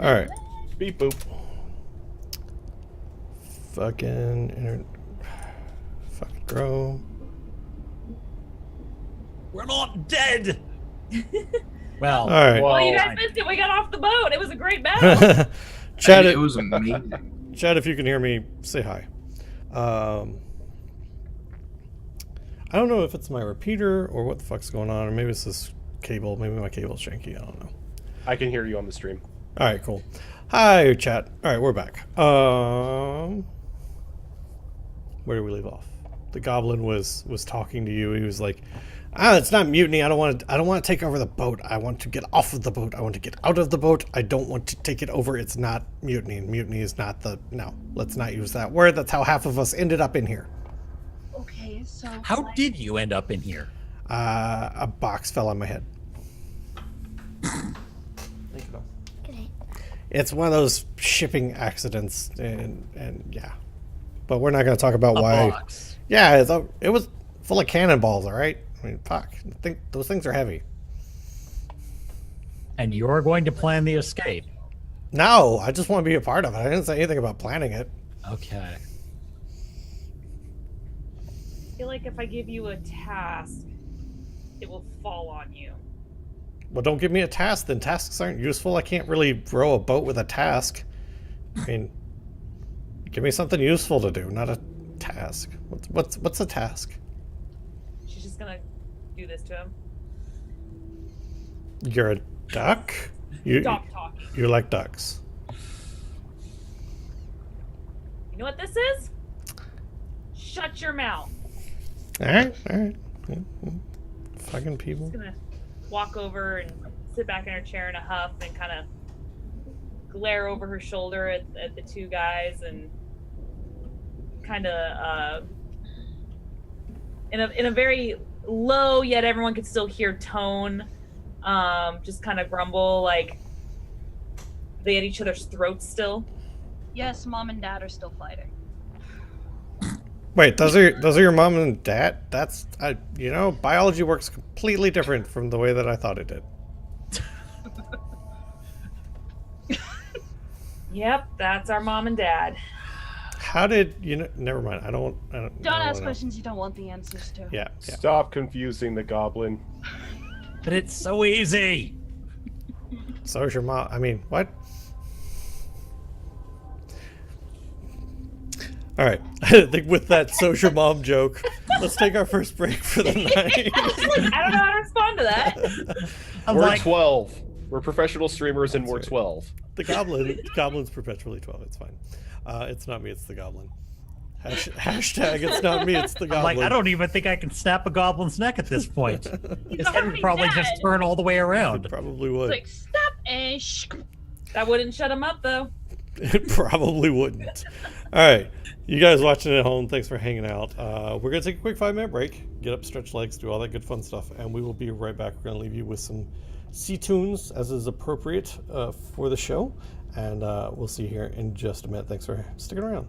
Alright. Beep boop. Fucking grow. We're not dead. Well, All right. Well, you guys missed it. We got off the boat. It was a great battle. Chad, It was amazing. Chad, if you can hear me, say hi. I don't know if it's my repeater or what the fuck's going on, or maybe it's this cable. Maybe my cable's janky. I don't know. I can hear you on the stream. All right, cool. Hi, chat. All right, we're back. Where did we leave off? The goblin was talking to you. He was like, it's not mutiny. I don't want to take over the boat. I want to get off of the boat. I want to get out of the boat. I don't want to take it over. It's not mutiny. Mutiny is not no. Let's not use that word. That's how half of us ended up in here. Okay, so how did you end up in here? A box fell on my head. It's one of those shipping accidents, and yeah. But we're not going to talk about why. Box. Yeah, it was full of cannonballs. All right. I mean, fuck. I think those things are heavy. And you're going to plan the escape? No, I just want to be a part of it. I didn't say anything about planning it. Okay. I feel like if I give you a task, it will fall on you. Well, don't give me a task, then. Tasks aren't useful. I can't really row a boat with a task. I mean, give me something useful to do, not a task. What's a task? She's just gonna do this to him. You're a duck? Stop talking. You like ducks. You know what this is? Shut your mouth. All right. Fucking people. Just gonna walk over and sit back in her chair in a huff and kind of glare over her shoulder at the two guys and kind of in a very low yet everyone could still hear tone, just kind of grumble like they at each other's throats still. yes, mom and dad are still fighting. Wait, those are your mom and dad? That's biology works completely different from the way that I thought it did. Yep, that's our mom and dad. How did you know? Never mind. I don't Ask know. questions you don't want the answers to. Yeah. Stop confusing the goblin. But it's so easy. So is your mom. I mean, what? All right. I think with that social mom joke, let's take our first break for the night. I don't know how to respond to that. We're 12. We're professional streamers and we're 12. The goblin's perpetually 12. It's fine. It's not me. It's the goblin. Hashtag it's not me. It's the goblin. I don't even think I can snap a goblin's neck at this point. His head would probably dead. just turn all the way around. It probably would. It's like, stop and That wouldn't shut him up though. It probably wouldn't. All right. You guys watching at home, thanks for hanging out. We're going to take a quick 5-minute break, get up, stretch legs, do all that good fun stuff, and we will be right back. We're going to leave you with some sea tunes, as is appropriate for the show, and we'll see you here in just a minute. Thanks for sticking around.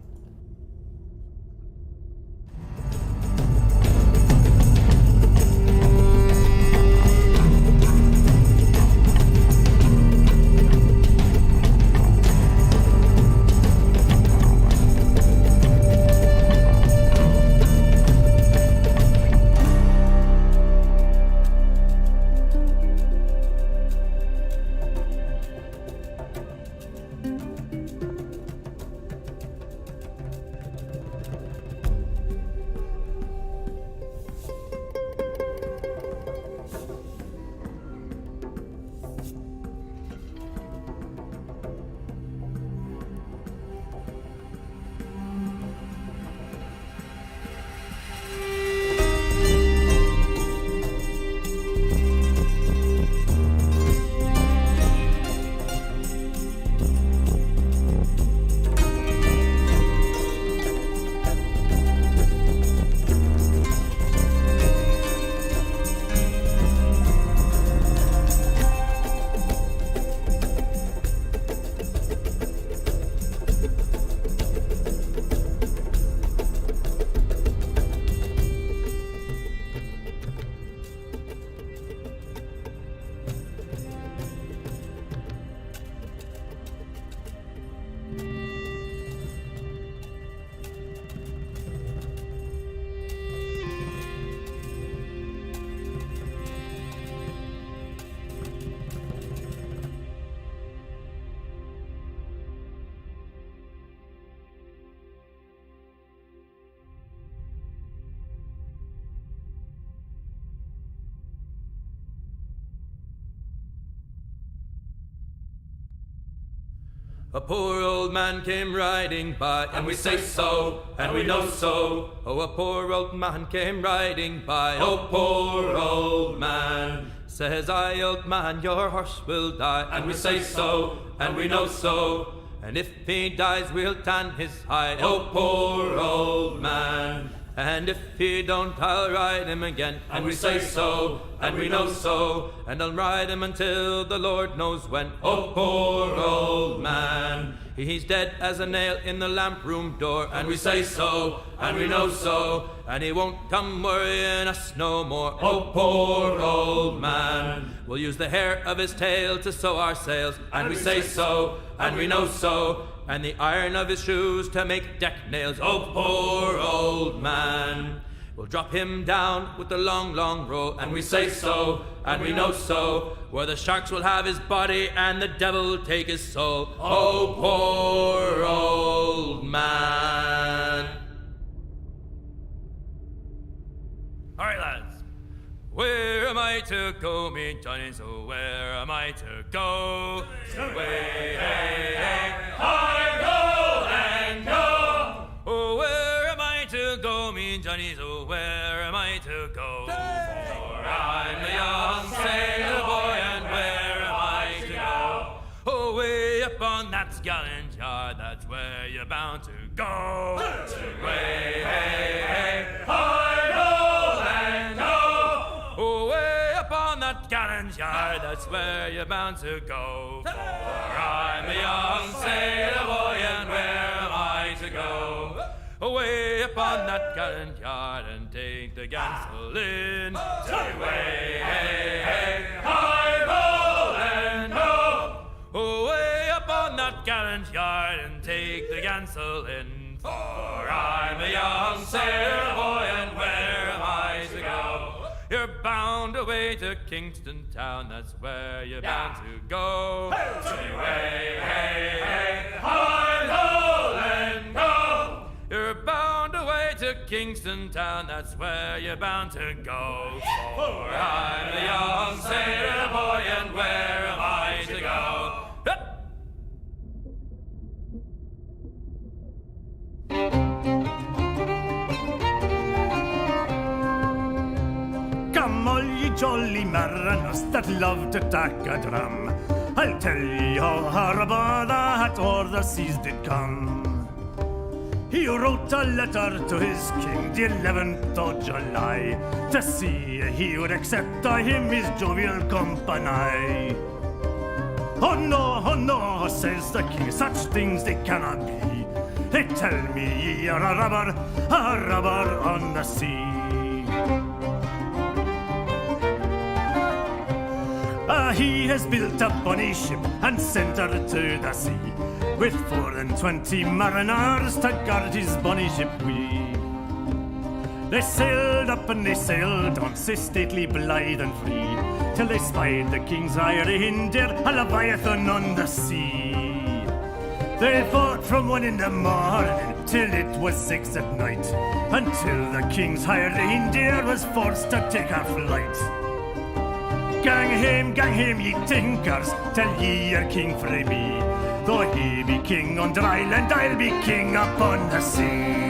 A poor old man came riding by, and we say so, and we know so. Oh, a poor old man came riding by, oh, poor old man. Says I, old man, your horse will die, and we say so, and we know so. And if he dies, we'll tan his hide, oh, poor old man. And if he don't, I'll ride him again, and we say so, and we know so. And I'll ride him until the Lord knows when, oh, poor old man. He's dead as a nail in the lamp room door, and we say so, and we know so. And he won't come worrying us no more, oh, poor old man. We'll use the hair of his tail to sew our sails, and we say so, and we know so. And the iron of his shoes to make deck nails, oh, poor old man. We'll drop him down with the long, long row, and we say so, and we know so. Where the sharks will have his body and the devil take his soul, oh, poor old man. All right, lads. Where am I to go, me Johnny? So where am I to go? Way, hey, hey, hard roll and go. Oh, where am I to go, me Johnny? So where am I to go? For I'm a young sailor boy, and where am I to go? Oh, way up on that gallant yard, that's where you're bound to go. Way, hey, hey, hard roll and go. Oh, way up on that gallant yard, that's where you're bound to go. For I'm a young sailor boy, and where am I to go? Away up on that gallant yard and take the gansel in. Way, hey, hey, high roll and ho. Away up on that gallant yard and take the gansel in. For I'm a young sailor boy, and where am I to go? You're bound away to Kingston town, that's where you're bound to go. Way, hey, hey, high roll and go. You're bound away to Kingston town, that's where you're bound to go. For I'm a young sailor boy, and where am I to go? Come all ye jolly mariners that love to tack a drum, I'll tell ye how horrible that o'er the seas did come. He wrote a letter to his king the 11th of July, to see he would accept of him his jovial company. Oh no, says the king, such things they cannot be. They tell me ye are a robber on the sea. He has built a bonny ship and sent her to the sea, with 24 mariners to guard his bonny ship wee. They sailed up and they sailed on, sae stately, blithe and free, till they spied the king's iron hinder, a leviathan on the sea. They fought from 1 in the morning till it was 6 at night, until the king's hired hinder was forced to take her flight. Gang hame, ye tinkers, tell ye your king frae me. Though he be king on dry land, I'll be king upon the sea.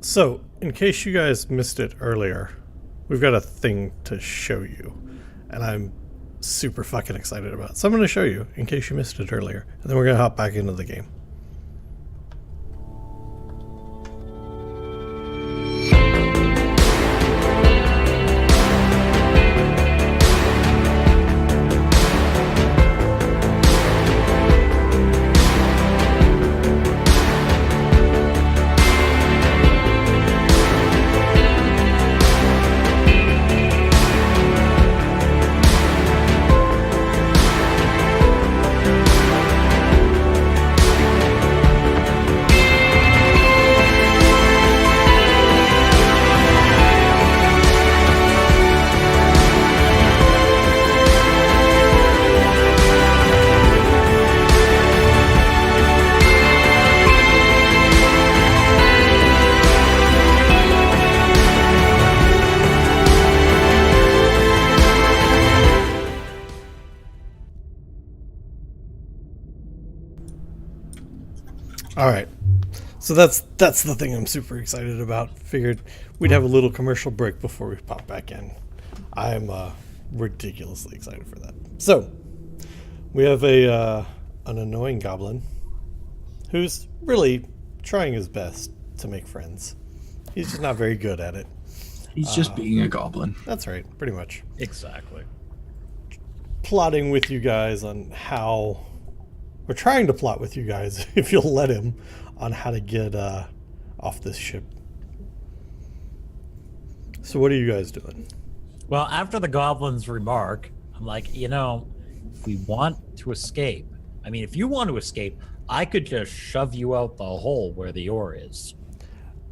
So, in case you guys missed it earlier, we've got a thing to show you, and I'm super fucking excited about it. So I'm going to show you, in case you missed it earlier, and then we're going to hop back into the game. All right. So that's the thing I'm super excited about. Figured we'd have a little commercial break before we pop back in. I'm ridiculously excited for that. So we have an annoying goblin who's really trying his best to make friends. He's just not very good at it. He's just being a goblin. That's right, pretty much. Exactly. Plotting with you guys on how, or trying to plot with you guys, if you'll let him, on how to get off this ship. So what are you guys doing? Well, after the goblin's remark, I'm like, if we want to escape, I mean, if you want to escape, I could just shove you out the hole where the ore is.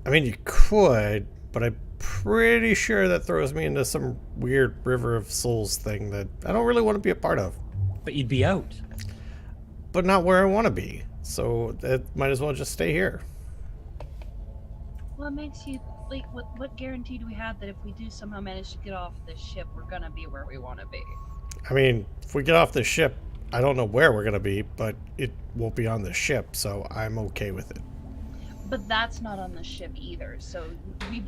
I mean, you could, but I'm pretty sure that throws me into some weird River of Souls thing that I don't really want to be a part of. But you'd be out. But not where I want to be. So it might as well just stay here. What makes you like? What guarantee do we have that if we do somehow manage to get off this ship, we're gonna be where we want to be? I mean, if we get off this ship, I don't know where we're going to be, but it won't be on the ship, so I'm okay with it. But that's not on the ship either. So we've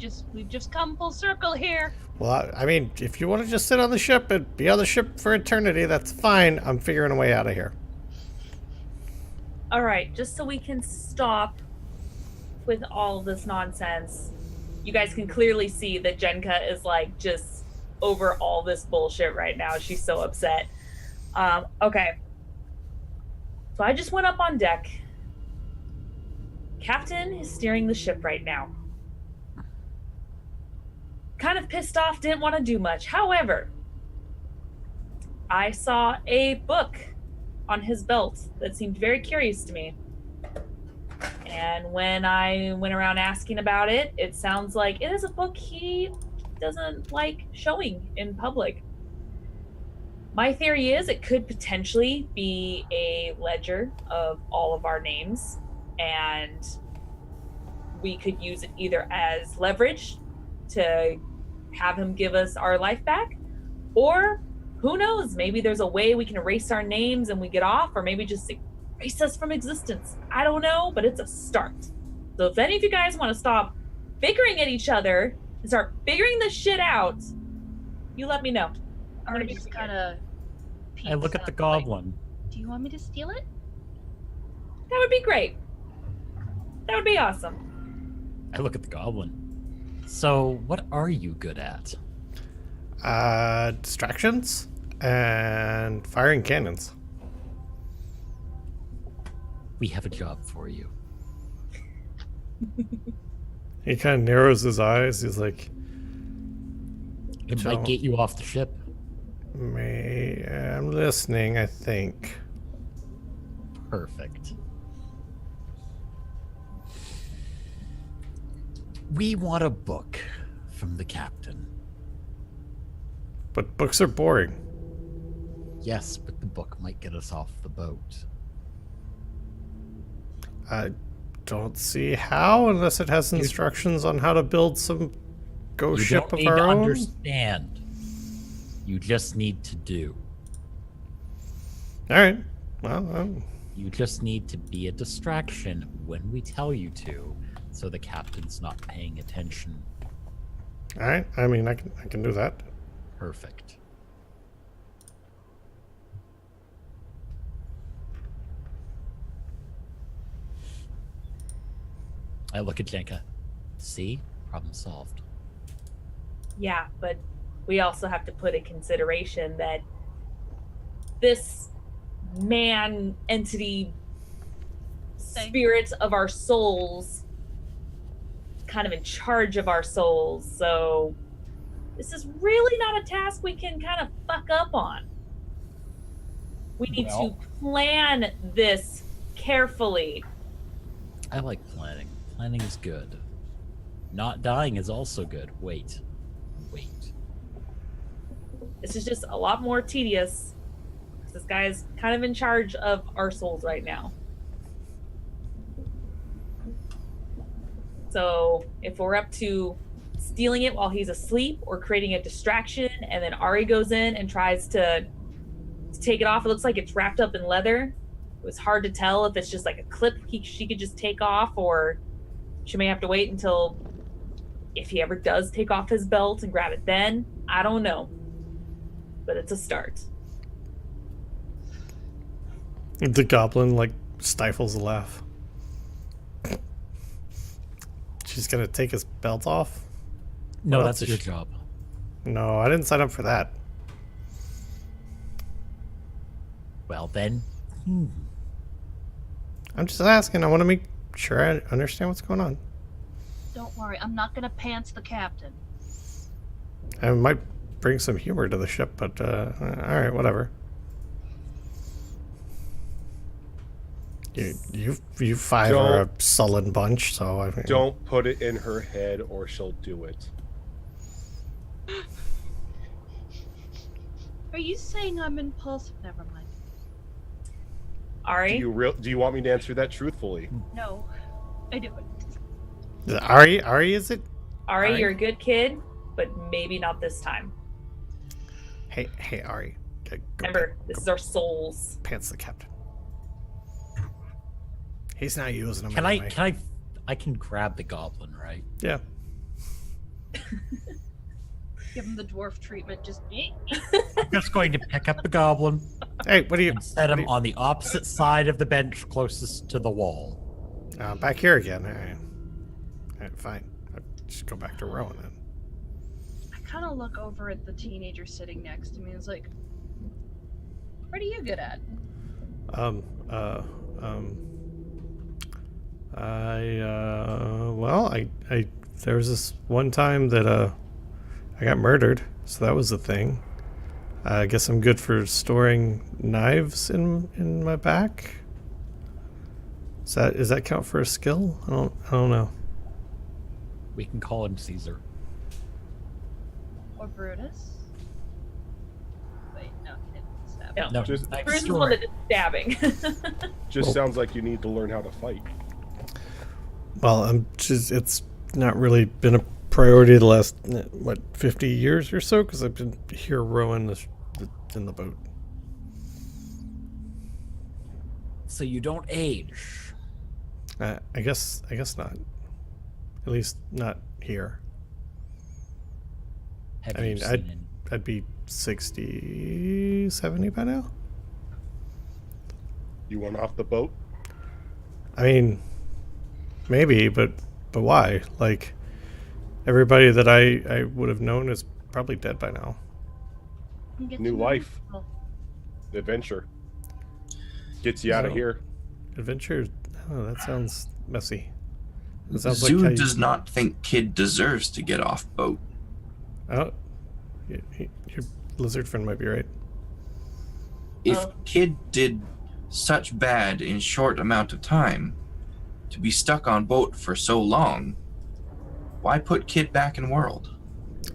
just come full circle here. Well, I mean, if you want to just sit on the ship and be on the ship for eternity, that's fine. I'm figuring a way out of here. All right, just so we can stop with all of this nonsense, you guys can clearly see that Jenka is like just over all this bullshit right now. She's so upset. Okay. So I just went up on deck. Captain is steering the ship right now. Kind of pissed off, didn't want to do much. However, I saw a book on his belt that seemed very curious to me. And when I went around asking about it, it sounds like it is a book he doesn't like showing in public. My theory is it could potentially be a ledger of all of our names, and we could use it either as leverage to have him give us our life back, or who knows, maybe there's a way we can erase our names and we get off, or maybe just erase us from existence. I don't know, but it's a start. So if any of you guys want to stop bickering at each other and start figuring this shit out, you let me know. I'm Or gonna be just here. kind of. I look at the goblin. Do you want me to steal it? That would be great. That would be awesome. I look at the goblin. So, what are you good at? Distractions and firing cannons. We have a job for you. He kind of narrows his eyes. He's like, It So- might get you off the ship. I'm listening, I think. Perfect. We want a book from the captain. But books are boring. Yes, but the book might get us off the boat. I don't see how, unless it has instructions on how to build some ghost You ship don't of need our to own. understand. You just need to do. All right. Well, You just need to be a distraction when we tell you to, so the captain's not paying attention. all right. I mean, I can do that. Perfect. I look at Jenka. See? Problem solved. Yeah, but we also have to put in consideration that this man entity spirit of our souls kind of in charge of our souls, so this is really not a task we can kind of fuck up on. We need to plan this carefully. I like planning. Planning is good. Not dying is also good. Wait. This is just a lot more tedious. This guy is kind of in charge of our souls right now. So if we're up to stealing it while he's asleep or creating a distraction, and then Ari goes in and tries to take it off, it looks like it's wrapped up in leather. was hard to tell if it's just like a clip she could just take off, or she may have to wait until if he ever does take off his belt and grab it then. I don't know. But it's a start. The goblin, like, stifles a laugh. She's gonna take his belt off? No, What that's else your is she- job. No, I didn't sign up for that. Well, then. I'm just asking. I want to make sure I understand what's going on. Don't worry, I'm not gonna pants the captain. I might bring some humor to the ship, but alright, whatever. You five are a sullen bunch, so I mean, Don't put it in her head or she'll do it. Are you saying I'm impulsive? Never mind. Ari? Do you want me to answer that truthfully? No, I do it. Ari, is it? Ari, Ari? you're a good kid, but maybe not this time. Hey, Ari. Go Remember, this is our souls. pants the captain. He's not using them Can anyway. I can grab the goblin, right? Yeah. Give him the dwarf treatment. Just I'm just going to pick up the goblin Hey, what are you? and set him on the opposite side of the bench closest to the wall. Back here again. Alright, fine. I'll just go back to rowing then. I kind of look over at the teenager sitting next to me. And it's like, what are you good at? I there was this one time that I got murdered, so that was the thing. I guess I'm good for storing knives in my back. Does that count for a skill? I don't know. We can call him Caesar. Or Brutus? Wait, no, he didn't stab. No. No, Just- knife Bruce is the one story. that did stabbing. Just Well- sounds like you need to learn how to fight. Well, it's not really been a priority the last 50 years or so, because I've been here rowing in the boat. So you don't age. I guess not. At least not here. Have I you mean, seen I'd be 60, 70 by now. You want off the boat? I mean, maybe, but why? Like, everybody that I would have known is probably dead by now. Get New to know life. people. Adventure. Gets you out of So- here. Adventure? Oh, that sounds messy. It sounds Zoo how you- does not think Kid deserves to get off boat. Oh, your lizard friend might be right. If Kid did such bad in short amount of time, to be stuck on boat for so long, why put Kid back in world?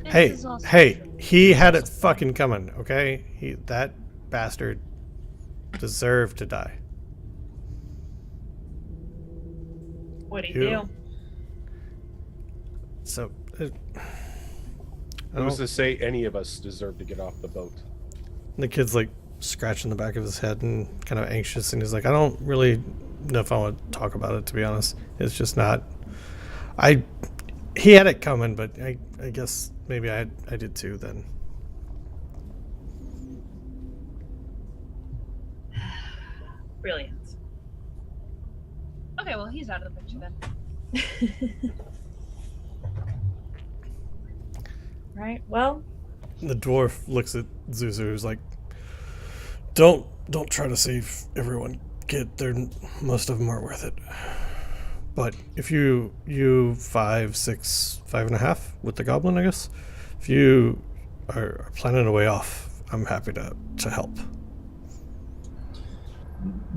This is also Hey, true. he had it fucking coming, okay? That bastard deserved to die. What do you You- do? So, I Who's don't- to say any of us deserve to get off the boat? the kid's like scratching the back of his head and kind of anxious, and he's like, I don't really know if I want to talk about it, to be honest. It's just not. He had it coming, but I guess maybe I did too then. Brilliant. Okay, well, he's out of the picture then. Right. Well, The dwarf looks at Zuzu, who's like, Don't try to save everyone, kid. Most of them aren't worth it. But if you 5, 6, 5.5 with the goblin, I guess, if you are planning a way off, I'm happy to help.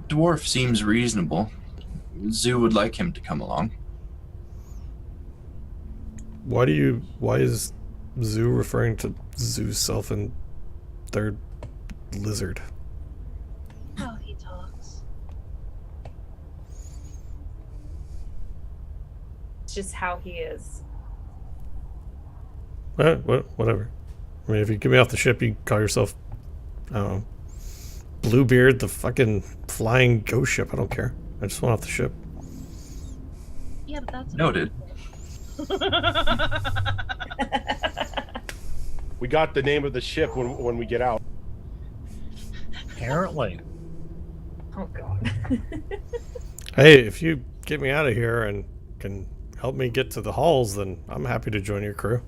Dwarf seems reasonable. Zoo would like him to come along. Why is Zoo referring to Zoo's self in third lizard? How he talks. it's just how he is. Whatever. I mean, if you get me off the ship, you call yourself, I don't know, Bluebeard, the fucking flying ghost ship. I don't care. I just want off the ship. Yeah, but that's Noted. We got the name of the ship when we get out. Apparently. Oh god. Hey, if you get me out of here and can help me get to the halls, then I'm happy to join your crew.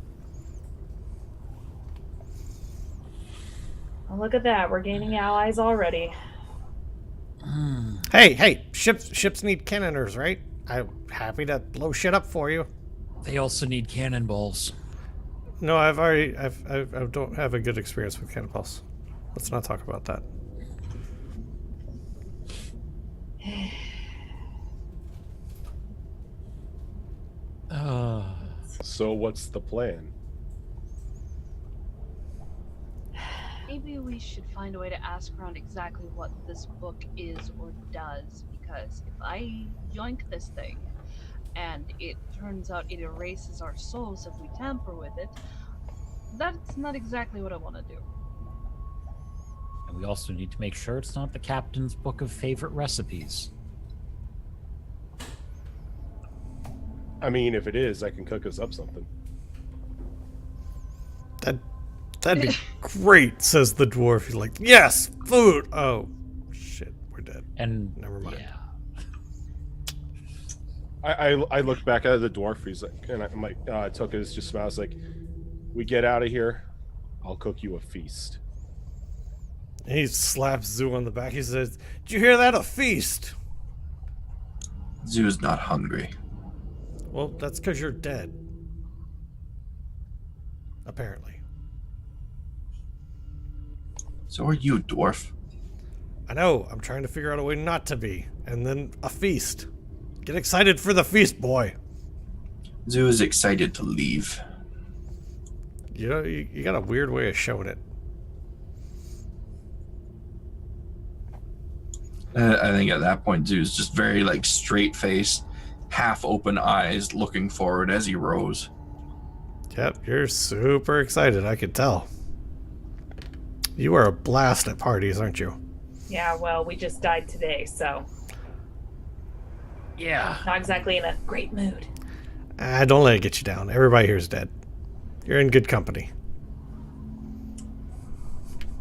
Well, look at that. We're gaining allies already. Hey, ships need cannoners, right? I'm happy to blow shit up for you. They also need cannonballs. No, I don't have a good experience with cannonballs. Let's not talk about that. So what's the plan? Maybe we should find a way to ask around exactly what this book is or does, because if I yoink this thing and it turns out it erases our souls if we tamper with it, that's not exactly what I want to do. And we also need to make sure it's not the captain's book of favorite recipes. I mean, if it is, I can cook us up something. That'd be great, says the dwarf. He's like, yes, food. Oh, shit, we're dead. And Never mind. Yeah. I look back at the dwarf. He's like, and I'm like, Toka just smiles like, we get out of here, I'll cook you a feast. And he slaps Zoo on the back. He says, did you hear that? A feast. Zoo's not hungry. Well, that's because you're dead. Apparently. So are you, dwarf. I know. I'm trying to figure out a way not to be. And then a feast. Get excited for the feast, boy. Zoo is excited to leave. You know, you got a weird way of showing it. I think at that point, Zoo's just very like straight-faced, half-open eyes, looking forward as he rows. Yep, you're super excited. I could tell. You are a blast at parties, aren't you? Yeah, well, we just died today, so Yeah. not exactly in a great mood. Don't let it get you down. Everybody here is dead. You're in good company.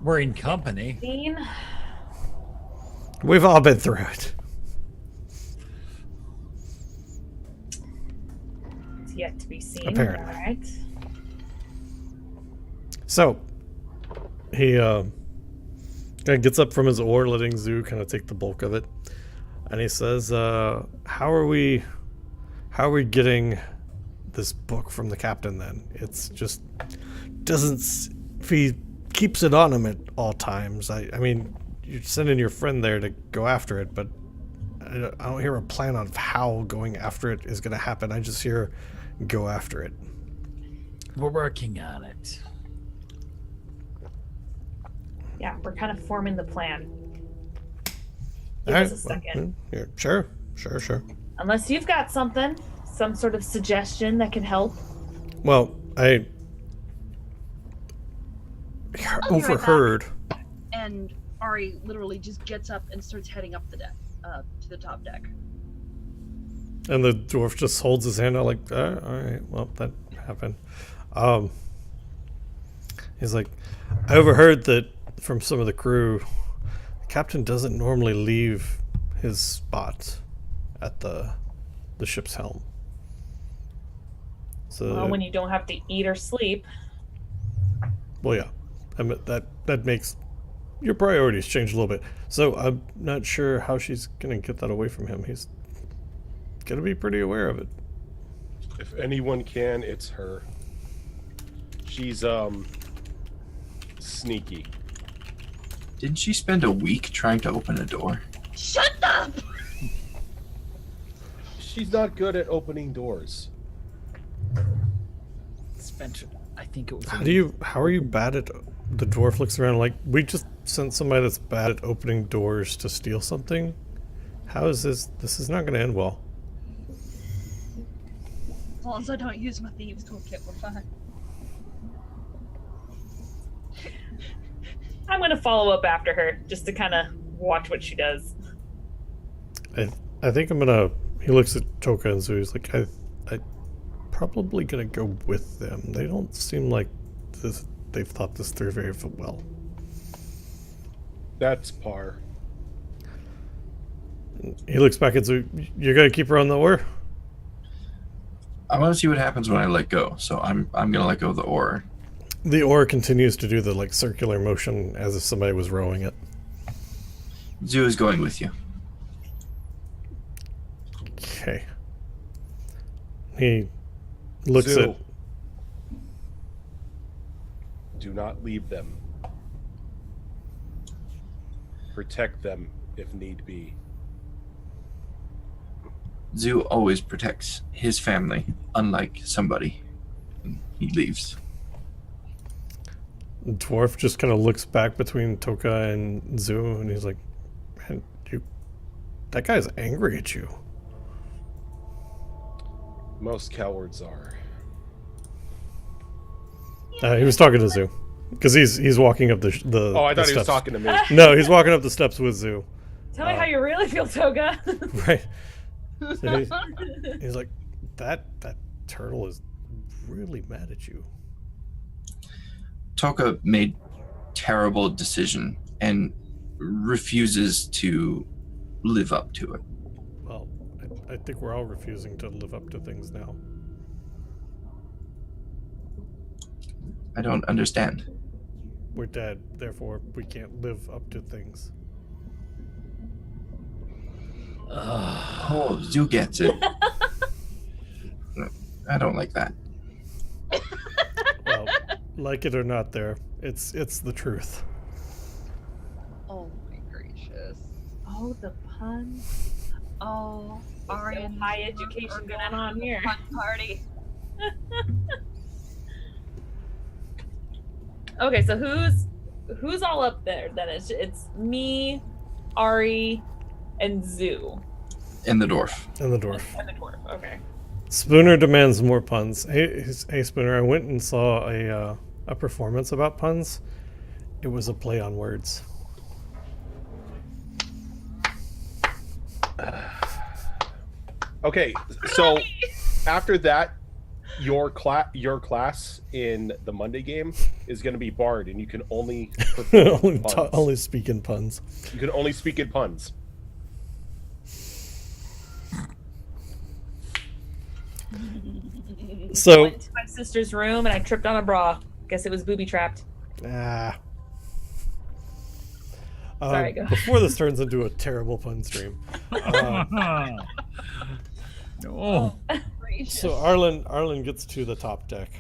We're in company. Dean? We've all been through it. It's yet to be seen. Apparently. All right. So, he kind of gets up from his oar, letting Zoo kind of take the bulk of it. And he says, how are we getting this book from the captain then? It's just if he keeps it on him at all times. I mean, you're sending your friend there to go after it, but I don't hear a plan on how going after it is going to happen. I just hear go after it. We're working on it. Yeah, we're kind of forming the plan. Give All us right, a second. yeah, sure. Unless you've got something, some sort of suggestion that can help. Well, I I'll be right overheard. And Ari literally just gets up and starts heading up the deck, to the top deck. And the dwarf just holds his hand out like, all right, well, that happened. He's like, I overheard that from some of the crew, the captain doesn't normally leave his spot at the ship's helm. So, Well, when you don't have to eat or sleep. well, yeah, I mean, that makes your priorities change a little bit. So I'm not sure how she's gonna get that away from him. He's gonna be pretty aware of it. If anyone can, it's her. She's sneaky. Didn't she spend a week trying to open a door? Shut up! She's not good at opening doors. Spencer, I think it was. How are you bad at? The dwarf looks around like, we just sent somebody that's bad at opening doors to steal something. How is this? This is not going to end well. As long as I don't use my thieves toolkit, we're fine. I'm gonna follow up after her just to kind of watch what she does. I think I'm gonna. He looks at Toka and Zoo. He's like, I probably gonna go with them. They don't seem like this. They've thought this through very well. That's par. He looks back at Zoo. You're gonna keep her on the oar? I want to see what happens when I let go. So I'm gonna let go of the oar. The oar continues to do the like circular motion as if somebody was rowing it. Zoo is going with you. Okay. He looks Zoo. at. Do not leave them. Protect them if need be. Zoo always protects his family, unlike somebody. He leaves. The dwarf just kind of looks back between Toka and Zoo, and he's like, "Man, that guy's angry at you." Most cowards are. He was talking to Zoo because he's walking up the. Oh, I the thought he was steps. talking to me. No, he's walking up the steps with Zoo. Tell me how you really feel, Toga. Right. So he's like, that turtle is really mad at you. Toka made terrible decision and refuses to live up to it. Well, I think we're all refusing to live up to things now. I don't understand. We're dead, therefore we can't live up to things. Oh, Zoo gets it. I don't like that. Well, like it or not, it's the truth. Oh my gracious. Oh, the pun. Oh, So Arian. high education going on here. Fun party. Okay, so who's all up there? Then it's me, Ari, and Zoo. And the dwarf. And the dwarf. And the dwarf. Okay. Spooner demands more puns. Hey Spooner, I went and saw a performance about puns. It was a play on words. Okay, so after that, your class in the Monday game is going to be Bard, and you can only perform puns. only speak in puns. You can only speak in puns. So I went to my sister's room and I tripped on a bra. Guess it was booby trapped. Ah. Sorry, go. Before this turns into a terrible pun stream. No. Gracious. So Arlen gets to the top deck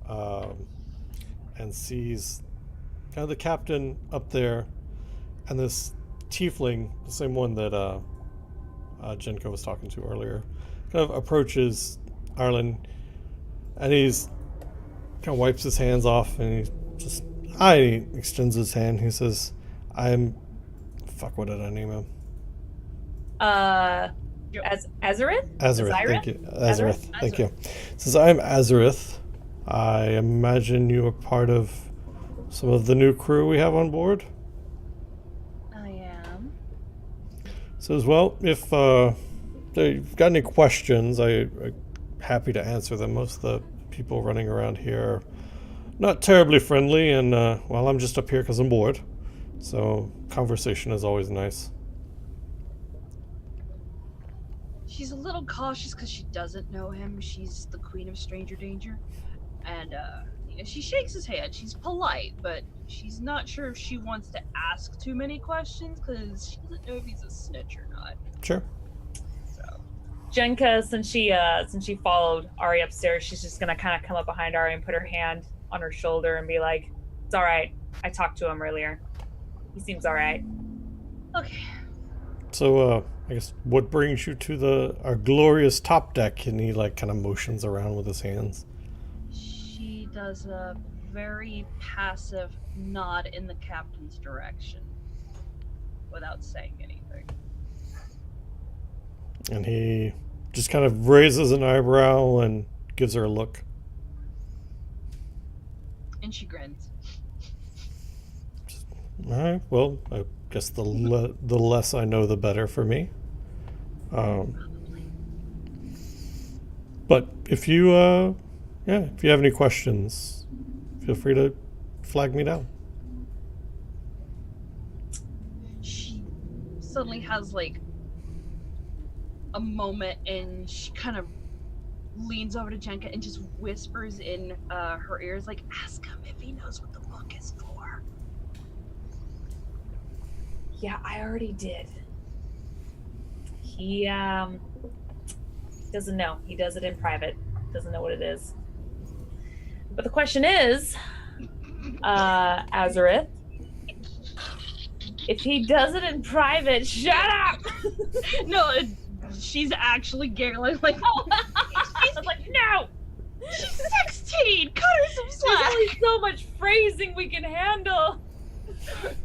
and sees kind of the captain up there and this tiefling, the same one that Jenko was talking to earlier, kind of approaches Arlen and he's kind of wipes his hands off and he just, hi, he extends his hand. He says, fuck, what did I name him? As Azareth? Azareth, thank you. Azareth, thank you. Says, I'm Azareth. I imagine you are part of some of the new crew we have on board. I am. Says, well, if you've got any questions, I'm happy to answer them. Most of the people running around here are not terribly friendly, and, well, I'm just up here because I'm bored. So, conversation is always nice. She's a little cautious because she doesn't know him. She's the queen of stranger danger. And, she shakes his hand. She's polite, but she's not sure if she wants to ask too many questions because she doesn't know if he's a snitch or not. Sure. So, Jenka, since she followed Ari upstairs, she's just gonna kind of come up behind Ari and put her hand on her shoulder and be like, "It's all right. I talked to him earlier. He seems all right." okay. So, I guess, what brings you to our glorious top deck? And he, like, kind of motions around with his hands. She does a very passive nod in the captain's direction without saying anything. And he just kind of raises an eyebrow and gives her a look. And she grins. All right. Well, I guess the less I know, the better for me. But if you, if you have any questions, feel free to flag me down. She suddenly has like a moment, and she kind of leans over to Jenka and just whispers in her ears, like, "Ask him if he knows what the book is for." Yeah, I already did. He doesn't know. He does it in private. Doesn't know what it is. But the question is, Azareth, if he does it in private, shut up! No, she's actually giggling, like, I was like, no! she's 16! Cut her some There's slack! only so much phrasing we can handle. Okay.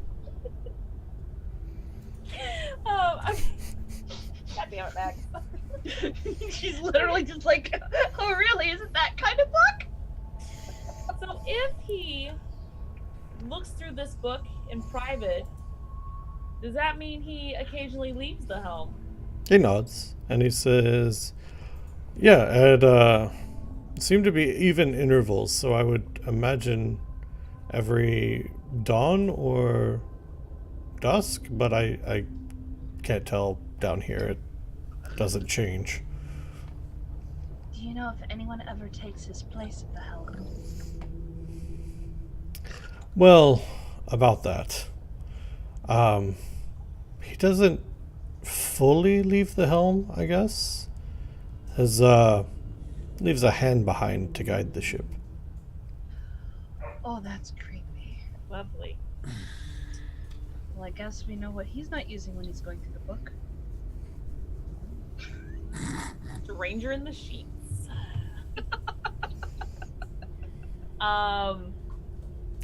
God damn it, Max. She's literally just like, oh really, is it that kind of book? So if he looks through this book in private, does that mean he occasionally leaves the helm? He nods and he says, "Yeah, it seemed to be even intervals, so I would imagine every dawn or dusk, but I can't tell down here. It doesn't change." Do you know if anyone ever takes his place at the helm? Well, about that. He doesn't fully leave the helm, I guess. His leaves a hand behind to guide the ship. Oh, that's creepy. Lovely. Well, I guess we know what he's not using when he's going through the book. Stranger in the sheets.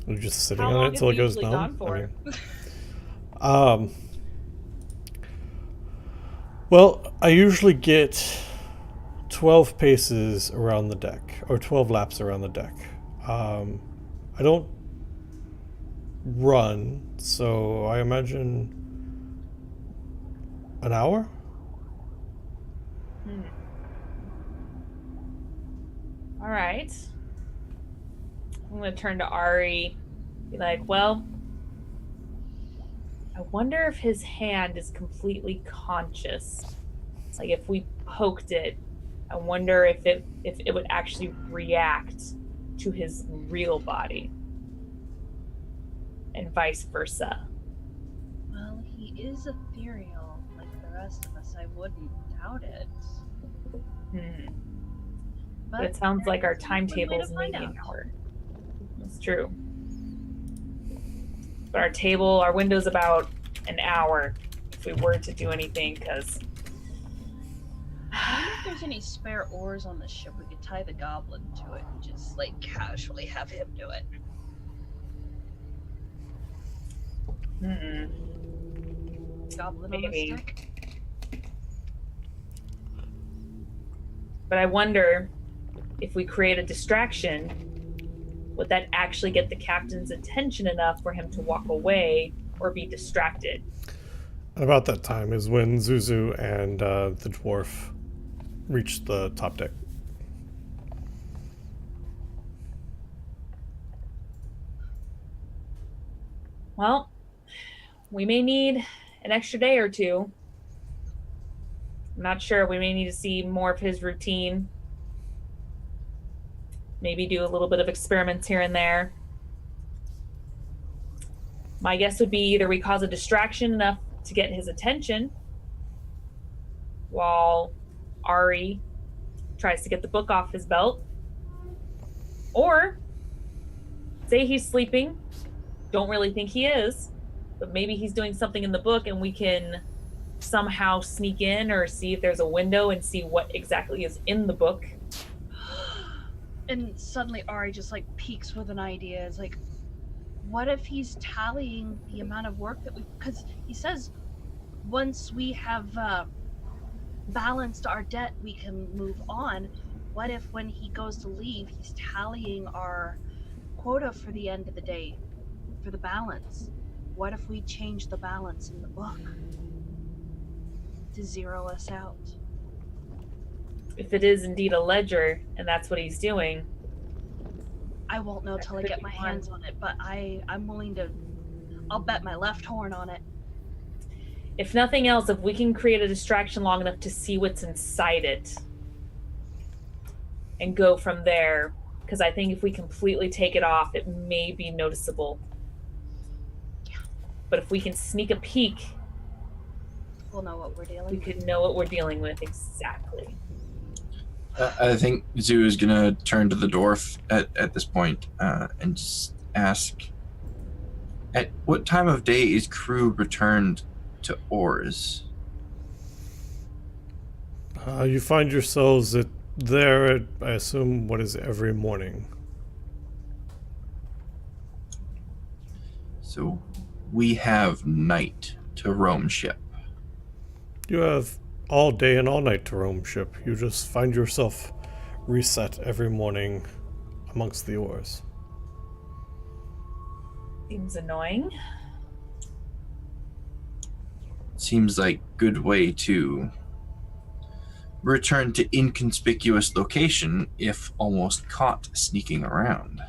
We're just sitting How on long it until is it he goes usually down. gone for? Well, I usually get 12 paces around the deck, or 12 laps around the deck. I don't run, so I imagine an hour? All right. I'm going to turn to Ari. Be like, well, I wonder if his hand is completely conscious. Like if we poked it, I wonder if it would actually react to his real body. And vice versa. Well, he is ethereal, like the rest of us. I wouldn't doubt it. But it sounds like our there's only one way timetable to is find maybe an out. hour. That's true. But our window's about an hour if we were to do anything, because I wonder if there's any spare oars on the ship. We could tie the goblin to it and just, like, casually have him do it. Goblin on Maybe. the stick. But I wonder if we create a distraction, would that actually get the captain's attention enough for him to walk away or be distracted? And about that time is when Zuzu and the dwarf reach the top deck. Well, we may need an extra day or two. I'm not sure. We may need to see more of his routine. Maybe do a little bit of experiments here and there. My guess would be either we cause a distraction enough to get his attention while Ari tries to get the book off his belt, or say he's sleeping, don't really think he is, but maybe he's doing something in the book and we can somehow sneak in or see if there's a window and see what exactly is in the book. And suddenly Ari just, like, peeks with an idea. It's like, what if he's tallying the amount of work that we... Because he says once we have balanced our debt, we can move on. What if when he goes to leave, he's tallying our quota for the end of the day, for the balance? What if we change the balance in the book to zero us out? If it is indeed a ledger and that's what he's doing, I won't know That till I could get be my fun. hands on it, but I'm willing to. I'll bet my left horn on it. if nothing else, if we can create a distraction long enough to see what's inside it and go from there, because I think if we completely take it off, it may be noticeable. But if we can sneak a peek, We'll know what we're dealing we with. could know what we're dealing with exactly. I think Zoo is gonna turn to the dwarf at this point and just ask, at what time of day is crew returned to oars? You find yourselves there at, I assume, what is every morning. So we have night to roam ship. You have all day and all night to roam ship. You just find yourself reset every morning amongst the oars. Seems annoying. Seems like good way to return to inconspicuous location if almost caught sneaking around.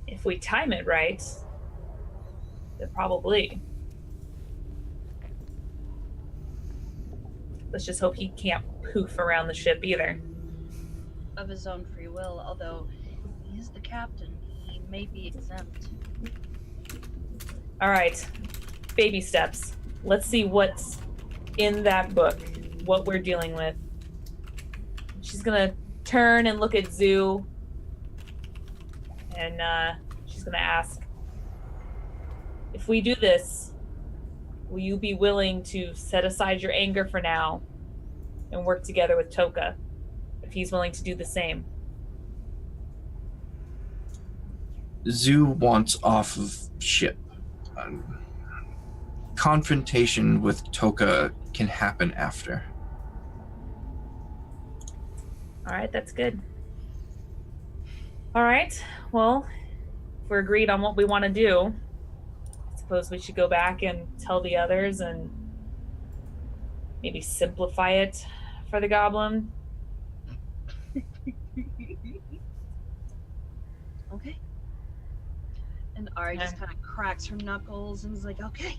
If we time it right, then probably. Let's just hope he can't poof around the ship either. Of his own free will, although he's the captain, he may be exempt. All right, baby steps. Let's see what's in that book, what we're dealing with. She's gonna turn and look at Zoo, and she's gonna ask, if we do this, will you be willing to set aside your anger for now and work together with Toka, if he's willing to do the same? Zoo wants off of ship. Confrontation with Toka can happen after. All right, that's good. All right, well, if we're agreed on what we want to do, I suppose we should go back and tell the others and maybe simplify it for the goblin. Okay. And Ari just kind of cracks her knuckles and is like, okay,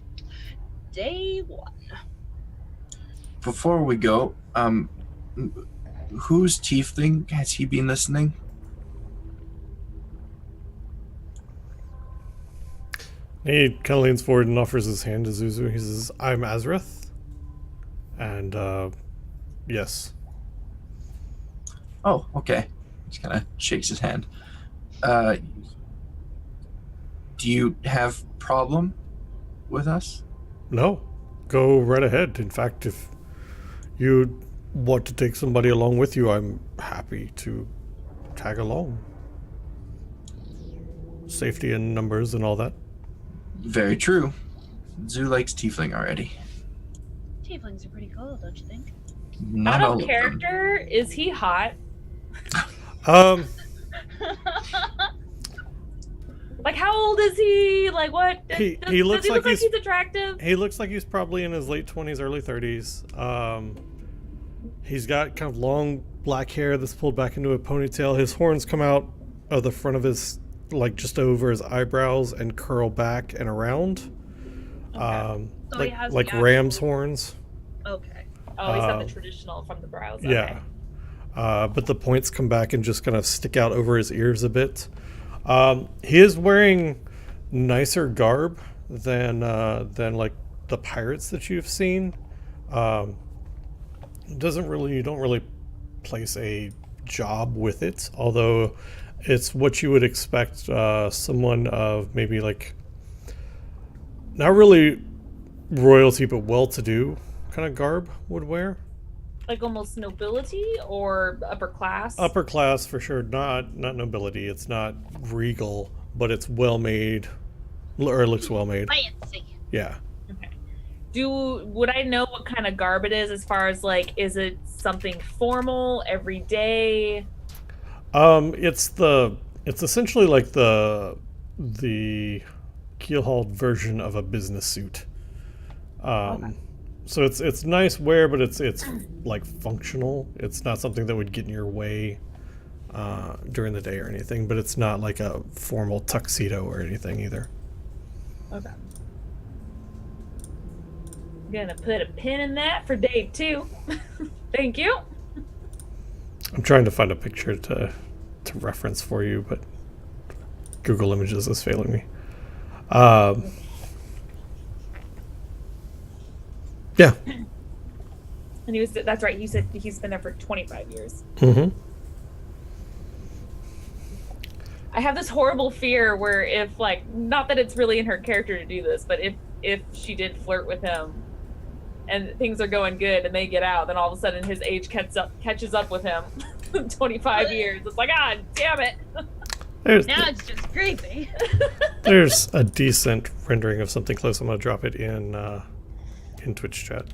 day one. Before we go, whose tiefling has he been listening? He kind of leans forward and offers his hand to Zuzu. He says, I'm Azrith. And, yes. Oh, okay. Just kind of shakes his hand. Do you have problem with us? No. Go right ahead. In fact, if you want to take somebody along with you, I'm happy to tag along. Safety in numbers and all that. Very true. Zoo likes tiefling already. Tieflings are pretty cool, don't you think? Not Out all of of them. character, is he hot? Like, how old is he? Like, what? He does he looks look like he's attractive? He looks like he's probably in his late 20s, early 30s. He's got kind of long black hair that's pulled back into a ponytail. His horns come out of the front of his, like just over his eyebrows and curl back and around. Okay. So he has like the ram's actual- horns. Okay. Oh, he's got the traditional from the brows. Okay. Yeah. But the points come back and just kind of stick out over his ears a bit. He is wearing nicer garb than like the pirates that you've seen. You don't really place a job with it, although it's what you would expect someone of maybe like not really royalty but well-to-do kind of garb would wear. Like almost nobility or upper class? Upper class for sure, not nobility. It's not regal, but it's well made, or it looks well made. Fancy. Yeah. Okay. Would I know what kind of garb it is as far as like, is it something formal, everyday? It's essentially like the Keelhauled version of a business suit. So it's nice wear, but it's like functional. It's not something that would get in your way during the day or anything, but it's not like a formal tuxedo or anything either. Okay. Gonna put a pin in that for Dave too. Thank you. I'm trying to find a picture to reference for you, but Google Images is failing me. Yeah. And that's right, he said he's been there for 25 years. Mm-hmm. I have this horrible fear where if, like, not that it's really in her character to do this, but if she did flirt with him and things are going good and they get out, then all of a sudden his age catches up with him. 25 years. It's like, ah, damn it. Now it's just creepy. There's a decent rendering of something close. I'm gonna drop it in Twitch chat.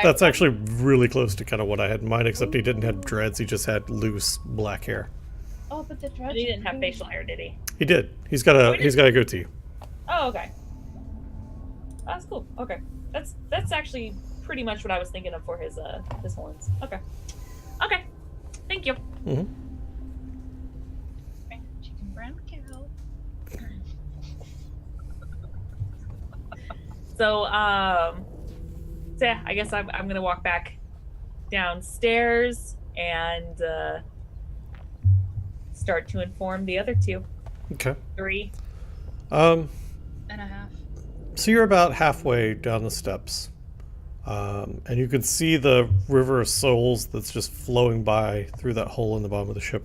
That's actually really close to kind of what I had in mind, except he didn't have dreads. He just had loose black hair. Oh, but the dreads. He didn't have facial hair, did he? He did. He's got a goatee. Oh, okay. That's cool. Okay, that's actually pretty much what I was thinking of for his horns. Okay. Okay. Thank you. Mm-hmm. Chicken brown cow. So yeah, I guess I'm gonna walk back downstairs and start to inform the other two. Okay. 3. And a half. So you're about halfway down the steps, and you can see the river of souls that's just flowing by through that hole in the bottom of the ship.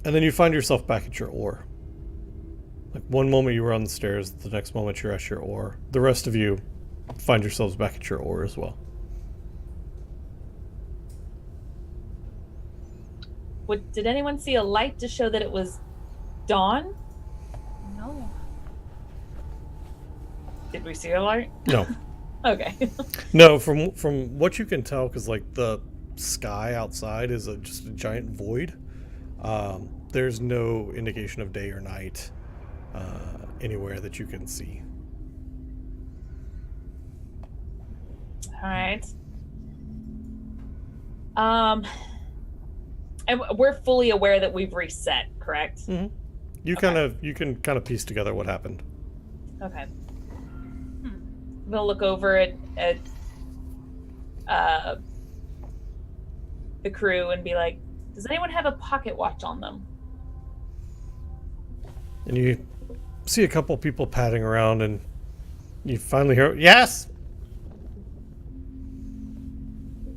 And then you find yourself back at your oar. Like one moment you were on the stairs, the next moment you're at your oar. The rest of you find yourselves back at your oar as well. Did anyone see a light to show that it was dawn? No. Did we see a light? No. Okay. No, from what you can tell, because like the sky outside is just a giant void. There's no indication of day or night anywhere that you can see. All right. And we're fully aware that we've reset, correct? Mm-hmm. You can kind of piece together what happened. Okay. I'm gonna look over at the crew and be like, does anyone have a pocket watch on them? And you see a couple people padding around, and you finally hear, "Yes."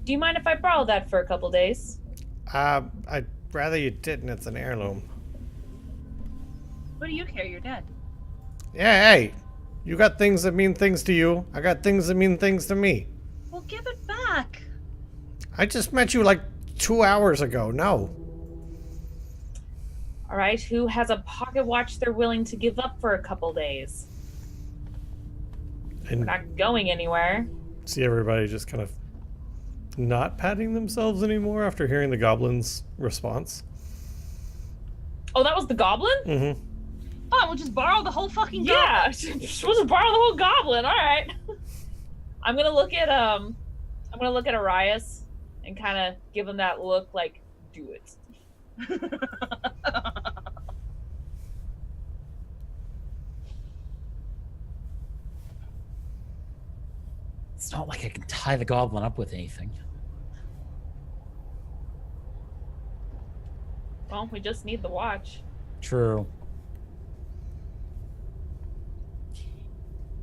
Do you mind if I borrow that for a couple days? I'd rather you didn't. It's an heirloom. What do you care? You're dead. Yeah, hey, you got things that mean things to you. I got things that mean things to me. Well, give it back. I just met you like 2 hours ago. No. All right, who has a pocket watch they're willing to give up for a couple days? And We're not going anywhere. see everybody just kind of not patting themselves anymore after hearing the goblin's response. Oh, that was the goblin? Mm-hmm. Oh, we'll just borrow the whole fucking goblin. Yeah, she was to borrow the whole goblin. All right. I'm gonna look at Arias and kind of give him that look, like, do it. It's not like I can tie the goblin up with anything. Well, we just need the watch. True.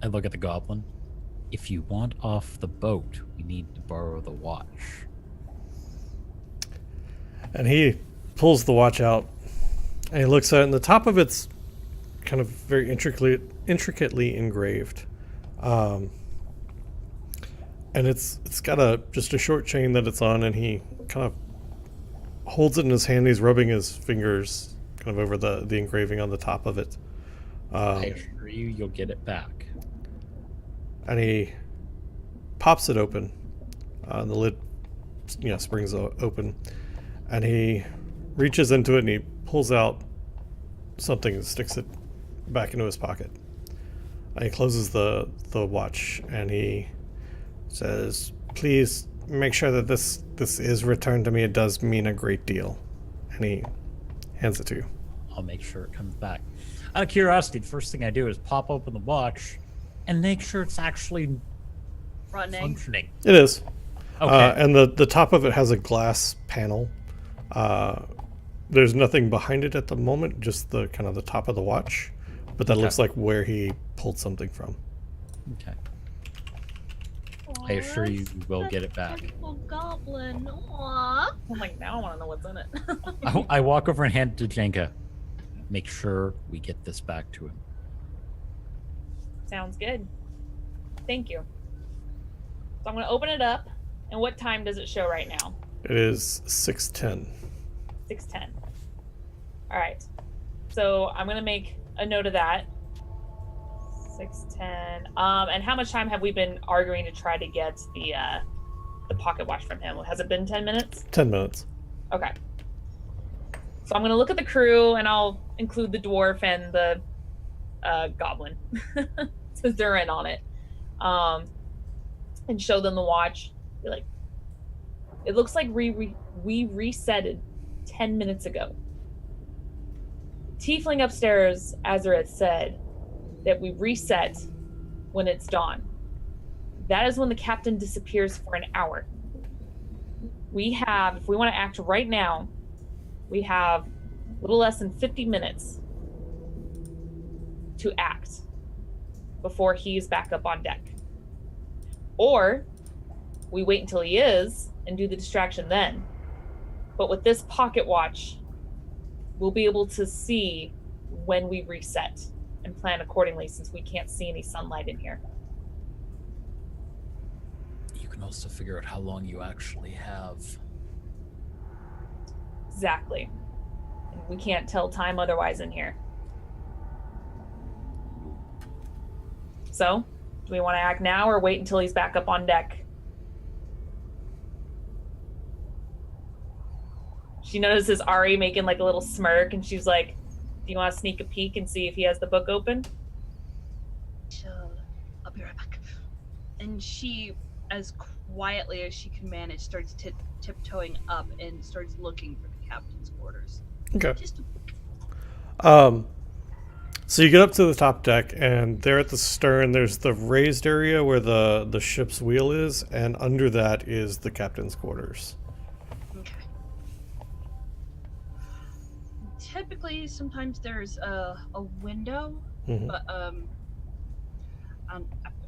I look at the goblin. If you want off the boat, we need to borrow the watch. And he pulls the watch out, and he looks at it, and the top of it's kind of very intricately engraved. And it's got just a short chain that it's on, and he kind of holds it in his hand. He's rubbing his fingers kind of over the engraving on the top of it. I assure you, you'll get it back. And he pops it open. And the lid springs open, and he reaches into it and he pulls out something and sticks it back into his pocket. And he closes the watch and he says, "Please make sure that this is returned to me. It does mean a great deal." And he hands it to you. I'll make sure it comes back. Out of curiosity, the first thing I do is pop open the watch and make sure it's actually functioning. It is. Okay. And the top of it has a glass panel. There's nothing behind it at the moment, just the kind of the top of the watch. But that looks like where he pulled something from. Okay. I assure you will get it back. Beautiful goblin. Aww. I'm like, now I want to know what's in it. I walk over and hand it to Jenka. Make sure we get this back to him. Sounds good. Thank you. So I'm going to open it up. And what time does it show right now? It is 6:10. 6:10. All right. So I'm going to make a note of that. 6:10. And how much time have we been arguing to try to get the pocket watch from him? Has it been 10 minutes? 10 minutes. Okay. So I'm going to look at the crew, and I'll include the dwarf and the goblin, since they're in on it, and show them the watch. Be like, it looks like we resetted 10 minutes ago. Tiefling upstairs, Azareth said that we reset when it's dawn. That is when the captain disappears for an hour. We have, if we want to act right now, we have a little less than 50 minutes to act before he's back up on deck. Or we wait until he is and do the distraction then. But with this pocket watch, we'll be able to see when we reset and plan accordingly, since we can't see any sunlight in here. You can also figure out how long you actually have. Exactly. And we can't tell time otherwise in here. So, do we want to act now or wait until he's back up on deck? She notices Ari making like a little smirk, and she's like, "Do you want to sneak a peek and see if he has the book open?" Sure. I'll be right back. And she, as quietly as she can manage, starts tiptoeing up and starts looking for the captain's quarters. Okay. Just So you get up to the top deck, and there at the stern, there's the raised area where the ship's wheel is, and under that is the captain's quarters. okay. Typically, sometimes there's a window, Mhm. but I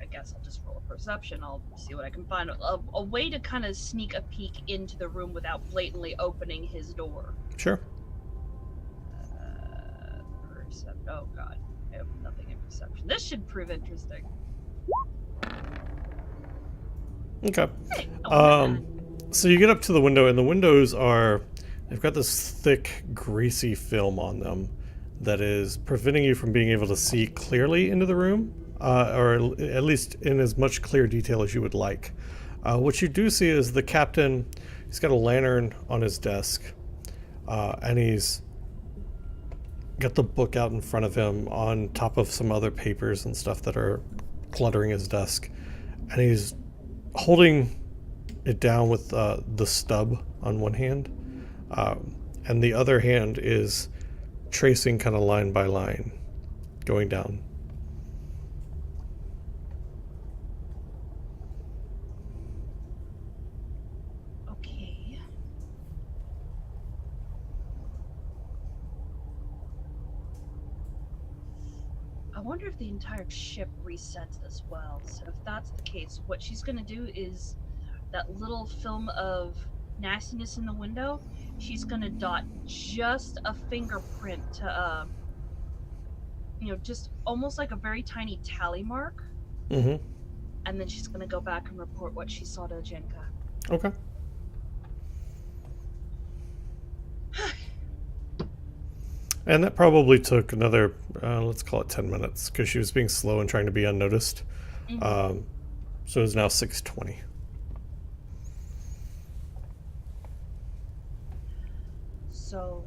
guess I'll just roll a perception. I'll see what I can find. A way to kind of sneak a peek into the room without blatantly opening his door. Sure. Oh god, I have nothing in perception. This should prove interesting. Okay. Hey, I want So you get up to the window, and the windows they've got this thick, greasy film on them that is preventing you from being able to see clearly into the room, or at least in as much clear detail as you would like. What you do see is the captain, he's got a lantern on his desk, and he's got the book out in front of him on top of some other papers and stuff that are cluttering his desk. And he's holding it down with the stub on one hand, and the other hand is tracing kind of line by line, going down. okay. I wonder if the entire ship resets as well. So if that's the case, what she's gonna do is that little film of nastiness in the window, she's gonna dot just a fingerprint to just almost like a very tiny tally mark, Mm-hmm. and then she's gonna go back and report what she saw to Jenka. Okay. And that probably took another, let's call it 10 minutes, because she was being slow and trying to be unnoticed. Mhm. So it's now 6:20. So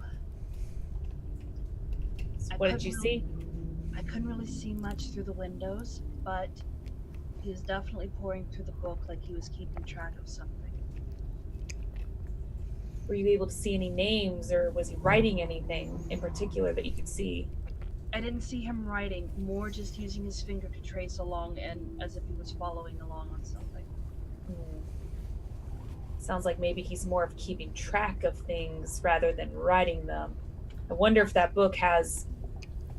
I What did couldn't you really- see? I couldn't really see much through the windows, but he was definitely pouring through the book like he was keeping track of something. Were you able to see any names, or was he writing anything in particular that you could see? I didn't see him writing, more just using his finger to trace along and as if he was following along on something. Sounds like maybe he's more of keeping track of things rather than writing them. I wonder if that book has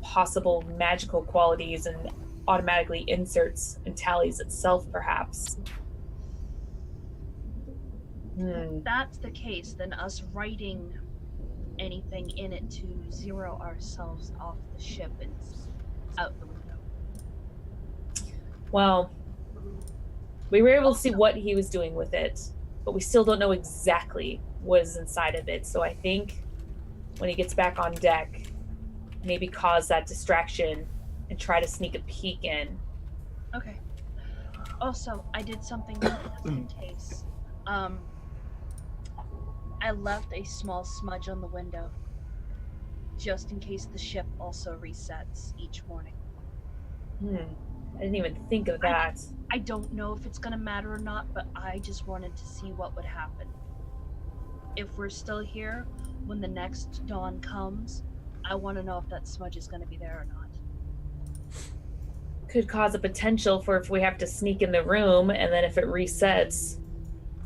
possible magical qualities and automatically inserts and tallies itself, perhaps. If that's the case, then us writing anything in it to zero ourselves off the ship is out the window. Well, we were able to see what he was doing with it, but we still don't know exactly what is inside of it. So I think when he gets back on deck, maybe cause that distraction and try to sneak a peek in. Okay. Also, I did something just in case. I left a small smudge on the window, just in case the ship also resets each morning. I didn't even think of that. I don't know if it's gonna matter or not, but I just wanted to see what would happen. If we're still here when the next dawn comes, I want to know if that smudge is gonna be there or not. Could cause a potential for if we have to sneak in the room, and then if it resets,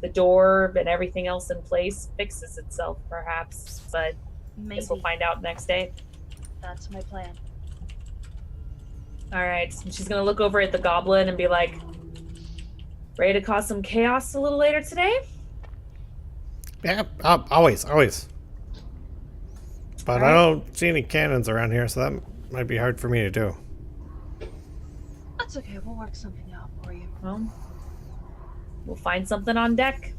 the door and everything else in place fixes itself, perhaps. But Maybe guess we'll find out next day. that's my plan. All right, and she's gonna look over at the goblin and be like, "Ready to cause some chaos a little later today?" Yeah, always. But I don't see any cannons around here, so that might be hard for me to do. That's okay. We'll work something out for you. Well, we'll find something on deck.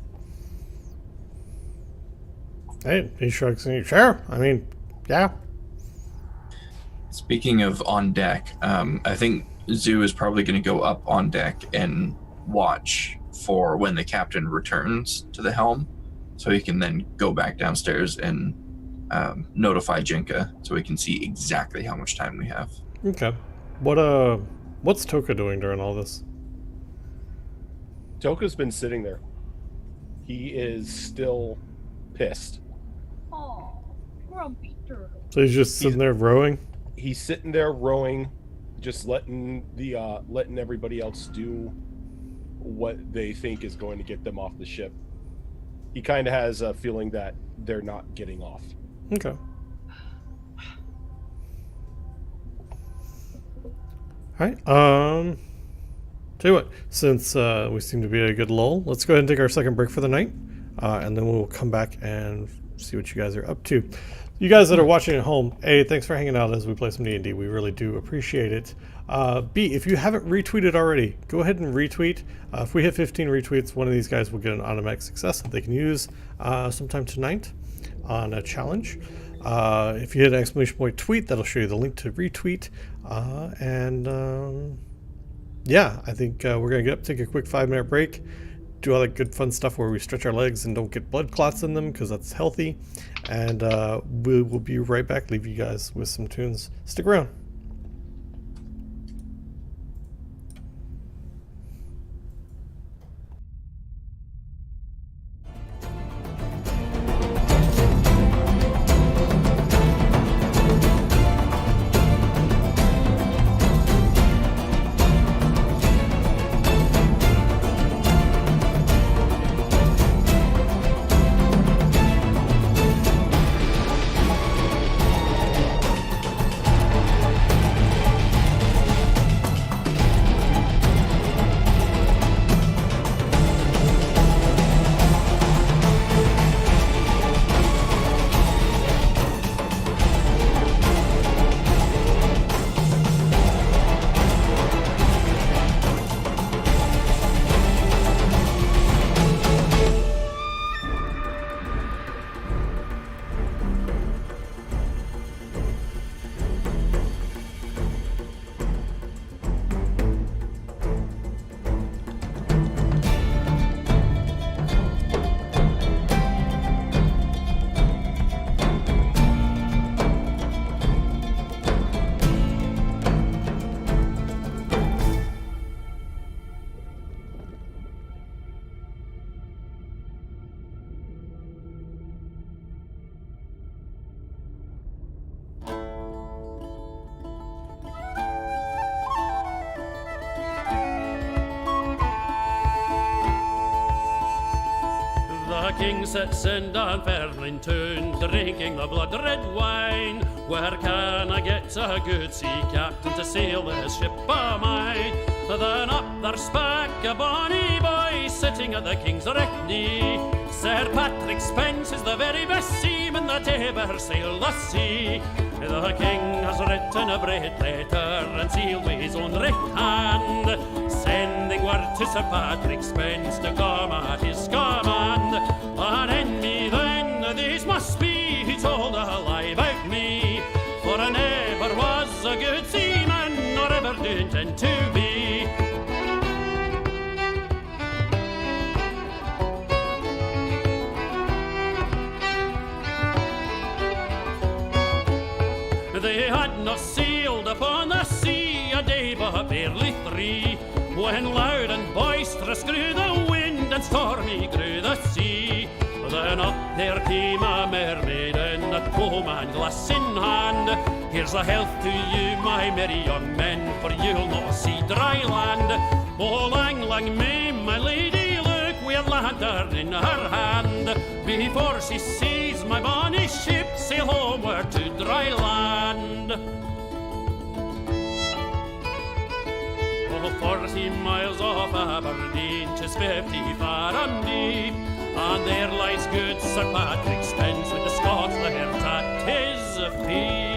Hey, he shrugs and sure. I mean, yeah. Speaking of on deck, I think Zoo is probably going to go up on deck and watch for when the captain returns to the helm, so he can then go back downstairs and notify Jinka, so we can see exactly how much time we have. Okay. What's Toka doing during all this? Toka's been sitting there. He is still pissed. Oh, grumpy turtle. So he's just sitting there rowing? He's sitting there rowing, just letting everybody else do what they think is going to get them off the ship. He kind of has a feeling that they're not getting off. Okay. Alright, tell you what, since we seem to be at a good lull, let's go ahead and take our second break for the night, and then we'll come back and see what you guys are up to. You guys that are watching at home, A, thanks for hanging out as we play some D&D. We really do appreciate it. B, if you haven't retweeted already, go ahead and retweet. If we hit 15 retweets, one of these guys will get an automatic success that they can use sometime tonight on a challenge. If you hit an exclamation point tweet, that'll show you the link to retweet. Yeah, I think we're going to get up, take a quick 5-minute break, do all that good fun stuff where we stretch our legs and don't get blood clots in them because that's healthy. And we will be right back, leave you guys with some tunes. Stick around. The king sits in Dunfermline town, drinking the blood-red wine. Where can I get a good sea captain to sail this ship of mine? Then up there spak a bonny boy, sitting at the king's right knee. Sir Patrick Spence is the very best seaman that ever sailed the sea. The king has written a great letter and sealed with his own right hand, sending word to Sir Patrick Spence to come at his command. And in me then these must be, he told a lie about me, for I never was a good seaman, nor ever do intend to be. They had not sailed upon the sea a day but barely 3, when loud and boisterous grew the wind and stormy grew the sea. Then up there came a mermaid in a comb and glass in hand. Here's a health to you, my merry young men, for you'll not see dry land. Oh, lang, lang may my lady look with a lantern in her hand, before she sees my bonny ship sail homeward to dry land. Oh, 40 miles off Aberdeen, 'tis 50 fathom deep, and there lies good Sir Patrick Spence with the Scots laird at his feet.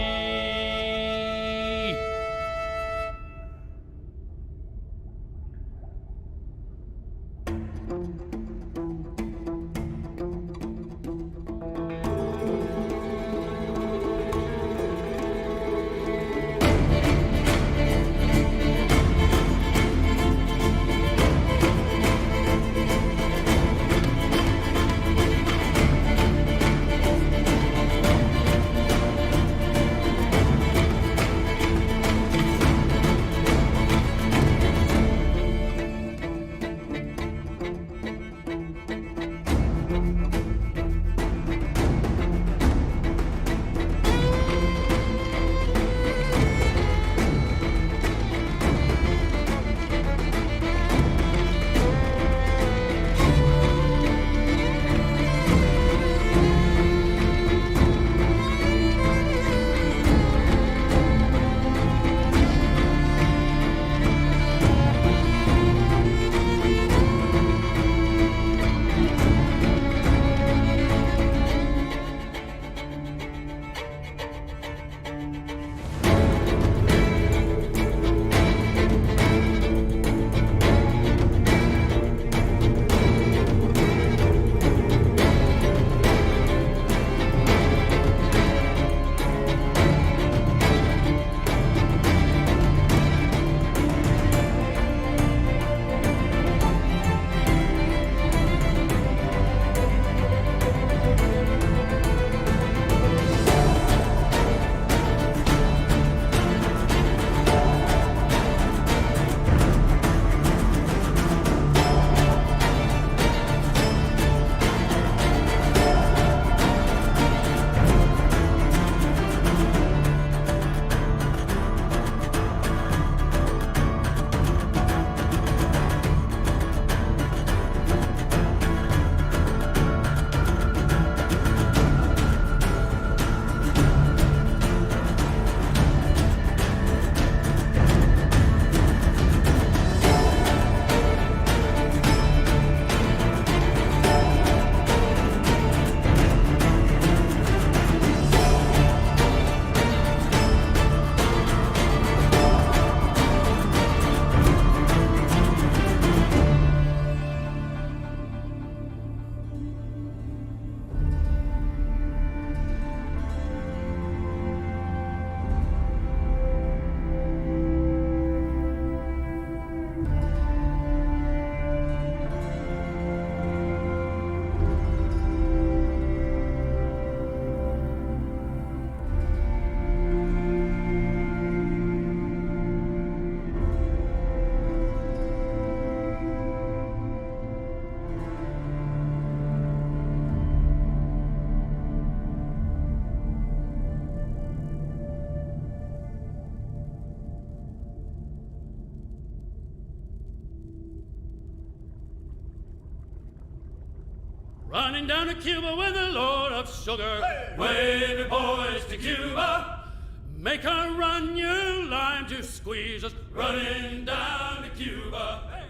Running down to Cuba with a load of sugar. Way me boys to Cuba. Make her run you lime to squeeze us. Running down to Cuba.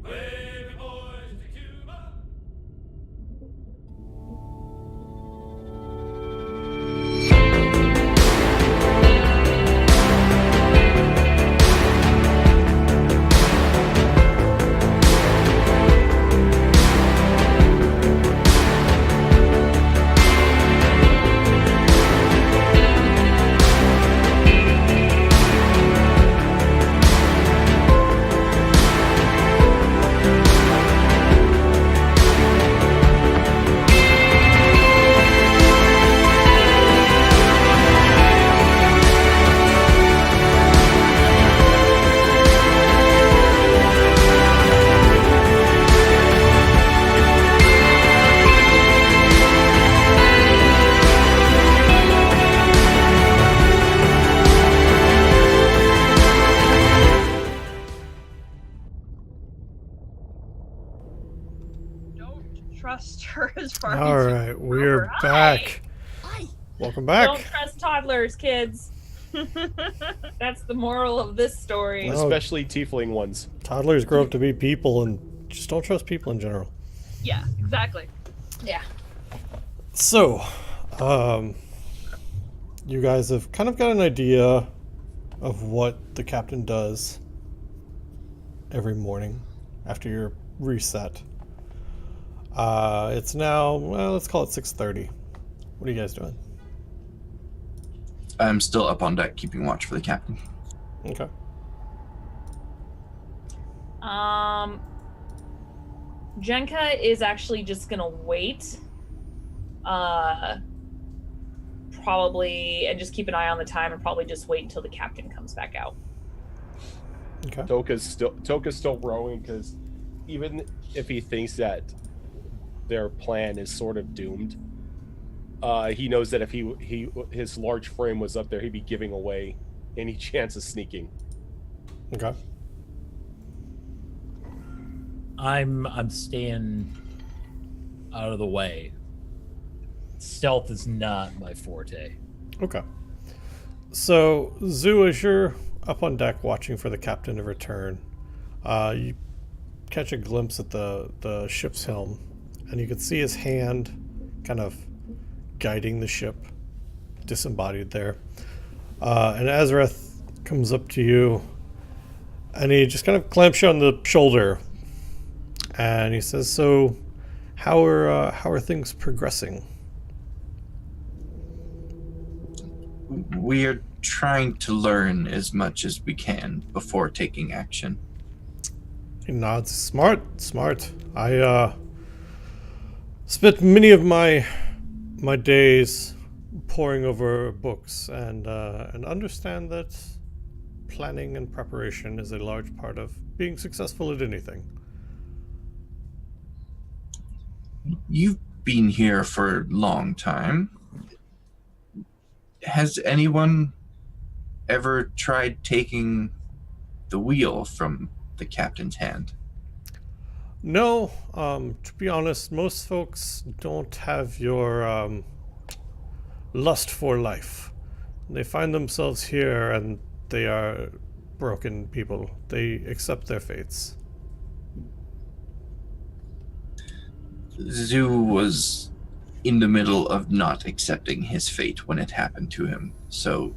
Way me boys to Cuba. Don't trust her as far All as right, you we're Hi. back. Welcome back. Don't trust toddlers, kids. That's the moral of this story. Well, Especially tiefling ones. Toddlers grow up to be people, and just don't trust people in general. Yeah, exactly. Yeah. So, you guys have kind of got an idea of what the captain does every morning after your reset. It's now, well, let's call it 6:30. What are you guys doing? I'm still up on deck, keeping watch for the captain. Okay. Jenka is actually just gonna wait. Probably, and just keep an eye on the time and probably just wait until the captain comes back out. Okay. Toka's still rowing because even if he thinks that their plan is sort of doomed, he knows that if his large frame was up there, he'd be giving away any chance of sneaking. Okay. I'm staying out of the way. Stealth is not my forte. Okay. So, Zoo, as you're up on deck watching for the captain to return, you catch a glimpse at the ship's helm, and you can see his hand kind of guiding the ship, disembodied there. And Azareth comes up to you, and he just kind of clamps you on the shoulder, and he says, "So, how are things progressing?" We are trying to learn as much as we can before taking action. He nods. Smart. I spent many of my days poring over books and understand that planning and preparation is a large part of being successful at anything. You've been here for a long time. Has anyone ever tried taking the wheel from the captain's hand? No, to be honest, most folks don't have your lust for life. They find themselves here and they are broken people. They accept their fates. Zoo was in the middle of not accepting his fate when it happened to him, so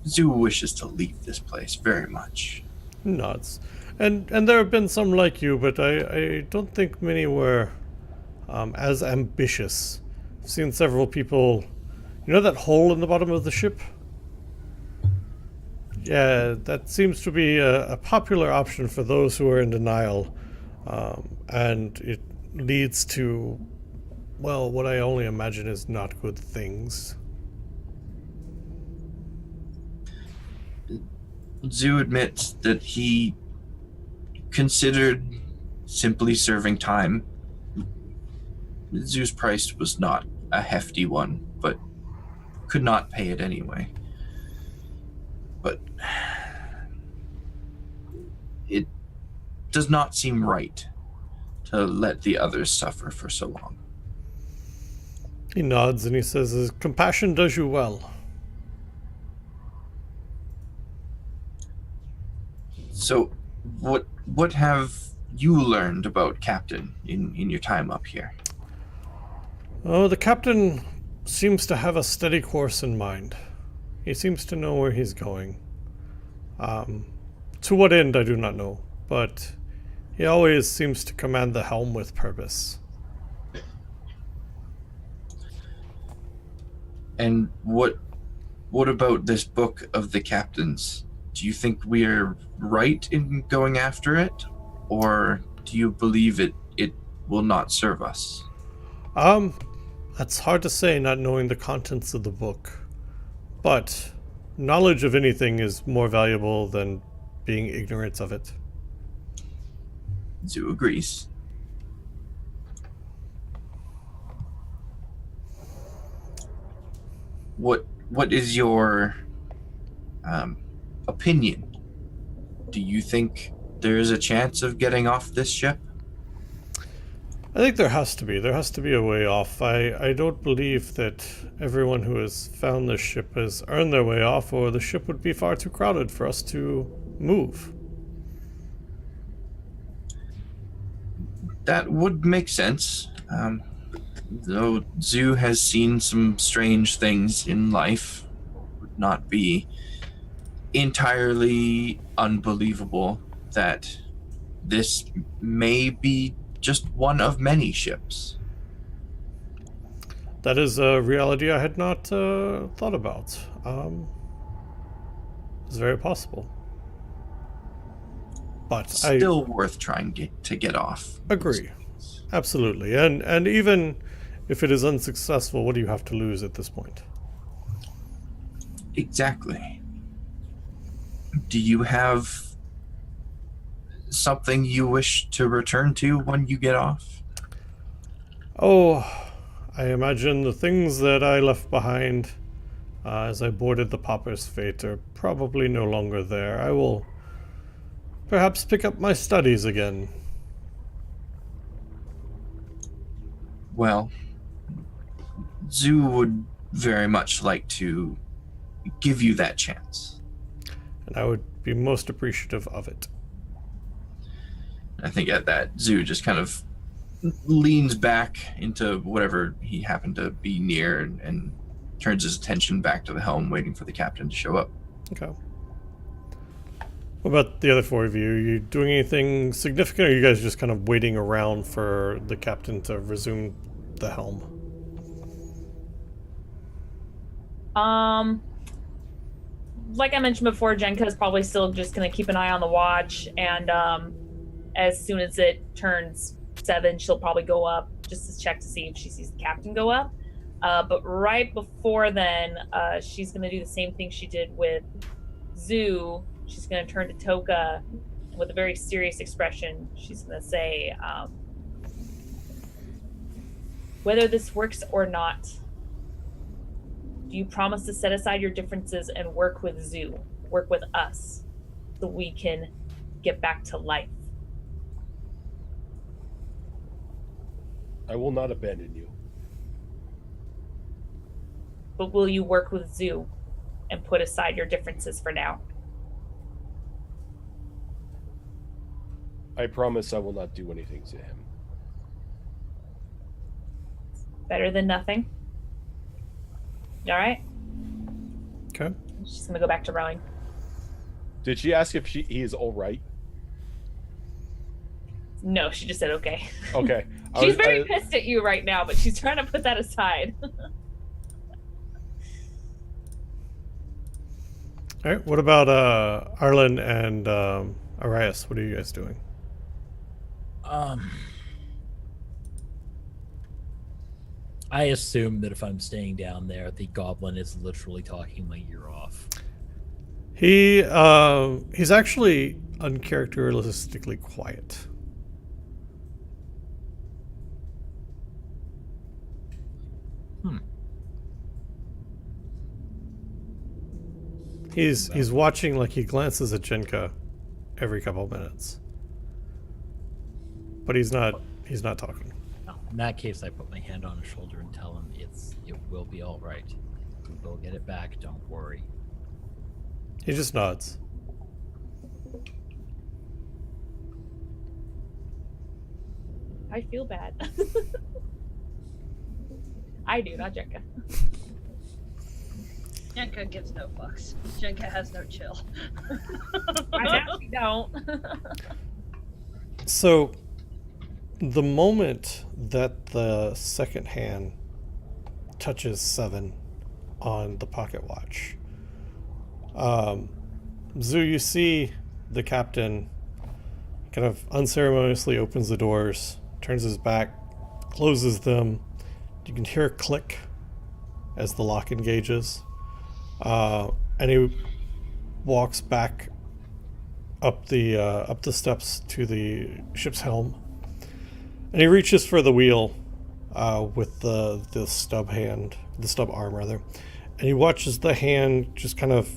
Zoo wishes to leave this place very much. Nods. And there have been some like you, but I don't think many were as ambitious. I've seen several people. You know that hole in the bottom of the ship? Yeah, that seems to be a popular option for those who are in denial. And it leads to, well, what I only imagine is not good things. Zoo admits that he considered simply serving time. Zoo's price was not a hefty one, but could not pay it anyway. But it does not seem right to let the others suffer for so long. He nods and he says, "His compassion does you well." So, what have you learned about Captain in your time up here? Oh, the captain seems to have a steady course in mind. He seems to know where he's going. To what end, I do not know, but he always seems to command the helm with purpose. And what about this book of the captains? Do you think we're right in going after it, or do you believe it will not serve us? That's hard to say, not knowing the contents of the book. But knowledge of anything is more valuable than being ignorant of it. Zoo agrees. What is your opinion? Do you think there is a chance of getting off this ship? I think there has to be. There has to be a way off. I don't believe that everyone who has found this ship has earned their way off, or the ship would be far too crowded for us to move. That would make sense. Though Zoo has seen some strange things in life, would not be entirely unbelievable that this may be just one of many ships. That is a reality I had not thought about. It's very possible. But Still worth trying to get off. Agree. Absolutely. And even if it is unsuccessful, what do you have to lose at this point? Exactly. Do you have something you wish to return to when you get off? Oh, I imagine the things that I left behind as I boarded the Pauper's Fate are probably no longer there. I will perhaps pick up my studies again. Well, Zoo would very much like to give you that chance. And I would be most appreciative of it. I think at that, Zoo just kind of leans back into whatever he happened to be near and turns his attention back to the helm, waiting for the captain to show up. Okay. What about the other four of you? Are you doing anything significant, or are you guys just kind of waiting around for the captain to resume the helm? Like I mentioned before, Jenka is probably still just going to keep an eye on the watch, and as soon as it turns 7, she'll probably go up just to check to see if she sees the captain go up. But right before then, she's going to do the same thing she did with Zoo. She's going to turn to Toka with a very serious expression. She's going to say, whether this works or not, do you promise to set aside your differences and work with Zoo, work with us, so we can get back to life? I will not abandon you. But will you work with Zoo and put aside your differences for now? I promise I will not do anything to him. Better than nothing. All right. Okay. She's gonna go back to rowing. Did she ask if he is all right? No, she just said okay. Okay. She's very pissed at you right now, but she's trying to put that aside. All right. What about Arlen and Arias? What are you guys doing? I assume that if I'm staying down there, the goblin is literally talking my ear off. He's actually uncharacteristically quiet. He's watching, like he glances at Jenka every couple of minutes. But he's not talking. Oh, In that case, I put my hand on his shoulder and tell him it will be all right. We will get it back. Don't worry. He just nods. I feel bad. I do, not Jenka. Jenka gives no fucks. Jenka has no chill. I actually don't. So, the moment that the second hand touches 7 on the pocket watch, Zoo, you see the captain kind of unceremoniously opens the doors, turns his back, closes them. You can hear a click as the lock engages. And he walks back up the steps to the ship's helm. And he reaches for the wheel with the stub arm rather. And he watches the hand just kind of,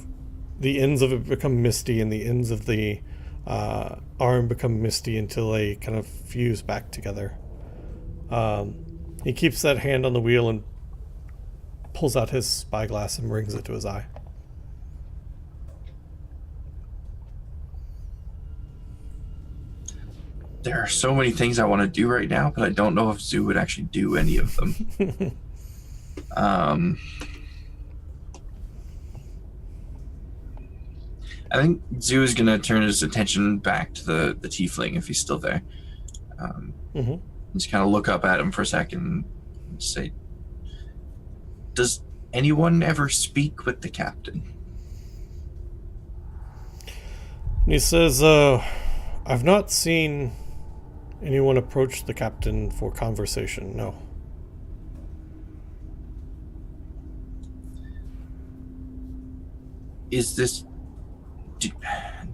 the ends of it become misty and the ends of the arm become misty until they kind of fuse back together. He keeps that hand on the wheel and pulls out his spyglass and brings it to his eye. There are so many things I want to do right now, but I don't know if Zoo would actually do any of them. I think Zoo is going to turn his attention back to the tiefling if he's still there. Just kind of look up at him for a second and say, does anyone ever speak with the captain? And he says, I've not seen anyone approach the captain for conversation, no. Is this...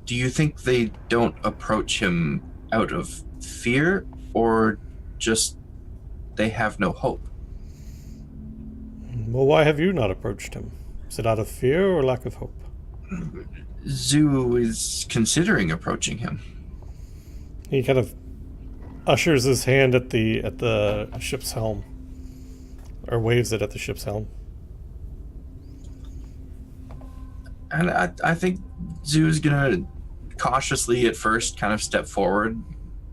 Do you think they don't approach him out of fear, or just they have no hope? Well, why have you not approached him? Is it out of fear or lack of hope? Zoo is considering approaching him. He kind of ushers his hand at the ship's helm, or waves it at the ship's helm. And I think Zoo's gonna cautiously at first kind of step forward,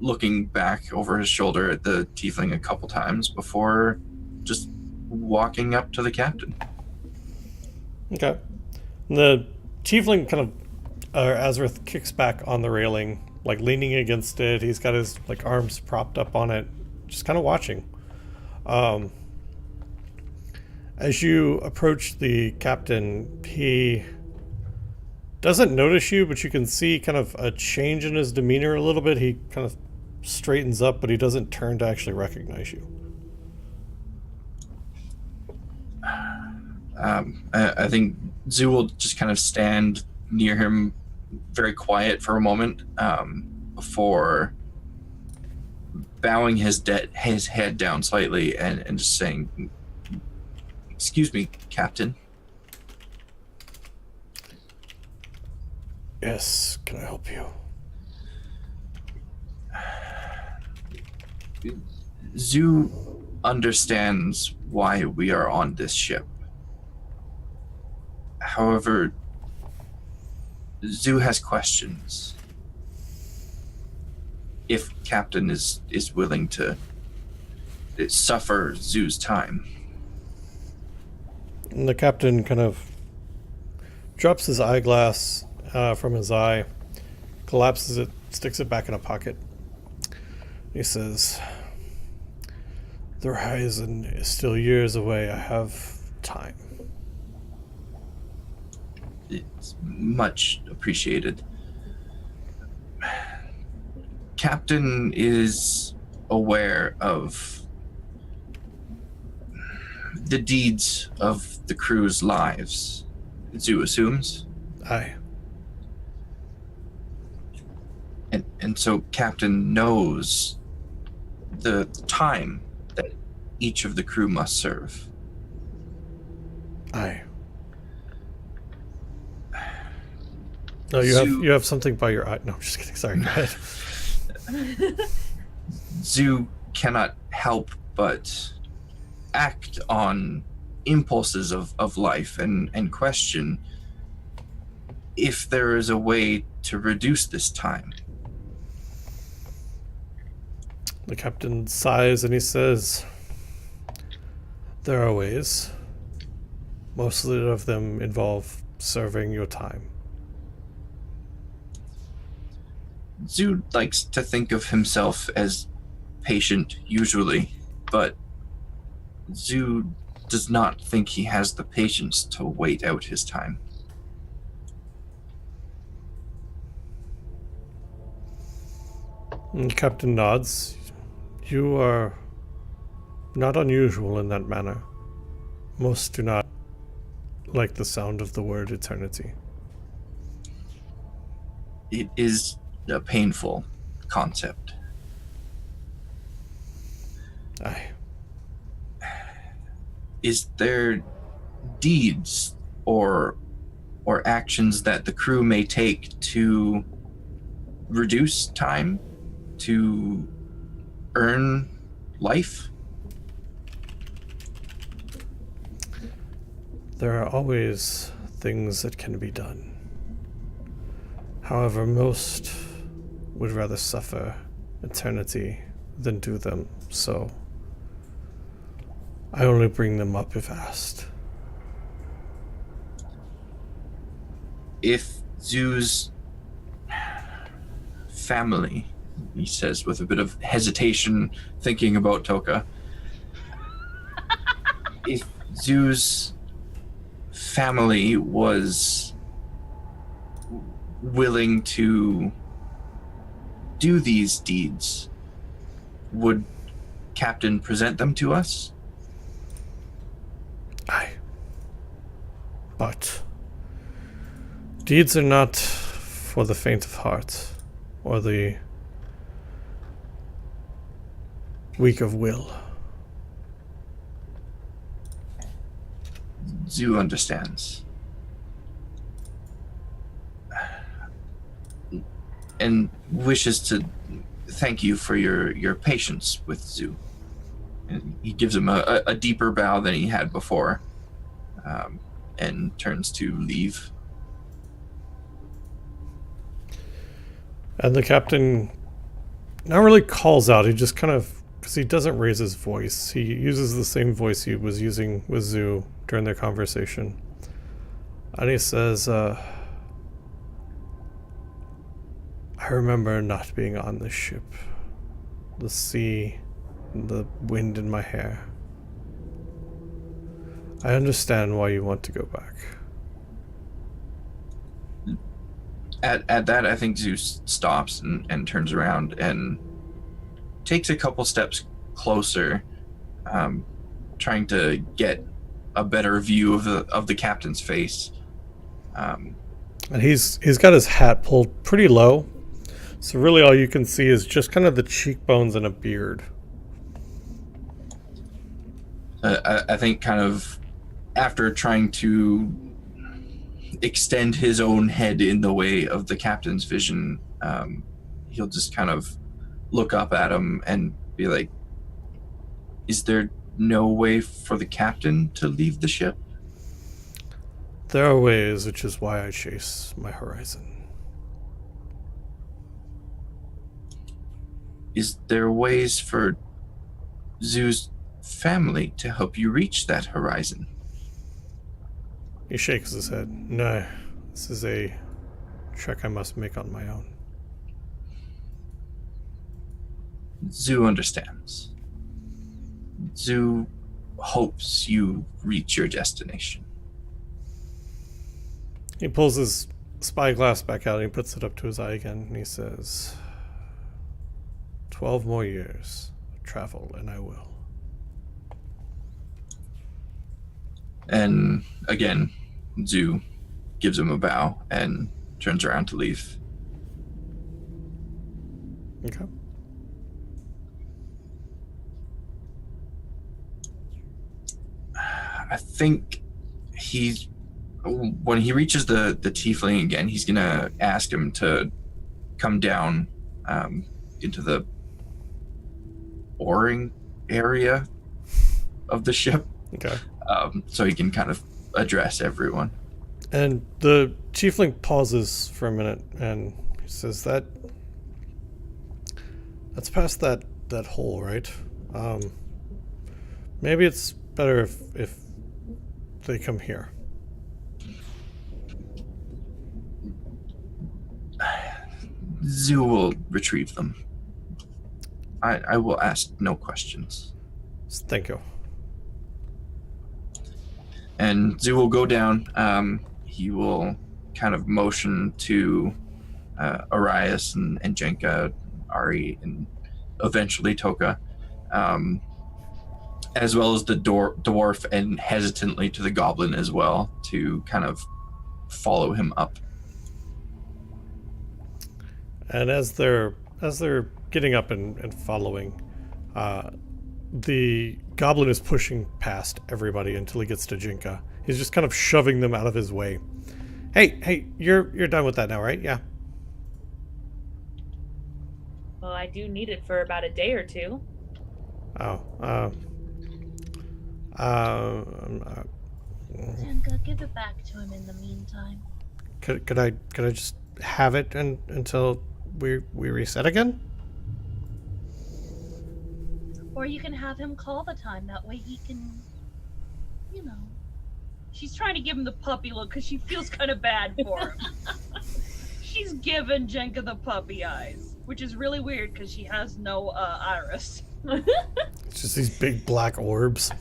looking back over his shoulder at the tiefling a couple times before just walking up to the captain. Okay. The tiefling kind of, Azrith kicks back on the railing, like leaning against it. He's got his like arms propped up on it, just kind of watching. As you approach the captain, he doesn't notice you, but you can see kind of a change in his demeanor a little bit. He kind of straightens up, but he doesn't turn to actually recognize you. I think Zoo will just kind of stand near him very quiet for a moment before bowing his head down slightly and just saying, "Excuse me, Captain." Yes, can I help you? Zoo understands why we are on this ship. However, Zoo has questions. If Captain is willing to suffer Zoo's time. And the captain kind of drops his eyeglass from his eye, collapses it, sticks it back in a pocket. He says, "The horizon is still years away. I have time." It's much appreciated. Captain is aware of the deeds of the crew's lives, Zoo assumes. Aye. And so Captain knows the time that each of the crew must serve. Aye. No, you have something by your eye. No, I'm just kidding. Sorry, go ahead. Zoo cannot help but act on impulses of life and question if there is a way to reduce this time. The captain sighs and he says, there are ways. Most of them involve serving your time. Zoo likes to think of himself as patient, usually, but Zoo does not think he has the patience to wait out his time. And the captain nods. You are not unusual in that manner. Most do not like the sound of the word eternity. It is a painful concept. Aye. Is there deeds or actions that the crew may take to reduce time, to earn life? There are always things that can be done. However, most would rather suffer eternity than do them, so I only bring them up if asked. If Zoo's family, he says with a bit of hesitation, thinking about Toka, if Zoo's family was willing to do these deeds, would Captain present them to us? Aye. But deeds are not for the faint of heart or the weak of will. Zoo understands. And wishes to thank you for your patience with Zoo. And he gives him a deeper bow than he had before, and turns to leave. And the captain not really calls out, he just kind of, because he doesn't raise his voice, he uses the same voice he was using with Zoo during their conversation. And he says, I remember not being on this ship. The sea, the wind in my hair. I understand why you want to go back. At that, I think Zeus stops and turns around and takes a couple steps closer, trying to get a better view of the captain's face. And he's got his hat pulled pretty low, so really all you can see is just kind of the cheekbones and a beard. I think kind of after trying to extend his own head in the way of the captain's vision, he'll just kind of look up at him and be like, is there no way for the captain to leave the ship? There are ways, which is why I chase my horizon. Is there ways for Zoo's family to help you reach that horizon? He shakes his head. No, this is a trek I must make on my own. Zoo understands. Zoo hopes you reach your destination. He pulls his spyglass back out and he puts it up to his eye again and he says, 12 more years of travel and I will. And again, Zoo gives him a bow and turns around to leave. Okay. I think when he reaches the tiefling again, he's gonna ask him to come down into the oaring area of the ship, Okay. so he can kind of address everyone. And the tiefling pauses for a minute, and he says that's past that hole, right? Maybe it's better if they come here. Zoo will retrieve them. I will ask no questions. Thank you. And Zoo will go down. He will kind of motion to Arias and Jenka, Ari, and eventually Toka, as well as the dwarf, and hesitantly to the goblin as well, to kind of follow him up. And as they're getting up and following, the goblin is pushing past everybody until he gets to Jinka. He's just kind of shoving them out of his way. Hey, you're done with that now, right? Yeah. Well, I do need it for about a day or two. Oh. Jenka, give it back to him in the meantime. Could I just have it until we reset again? Or you can have him call the time. That way he can, you know. She's trying to give him the puppy look because she feels kind of bad for him. She's giving Jenka the puppy eyes, which is really weird because she has no iris. It's just these big black orbs.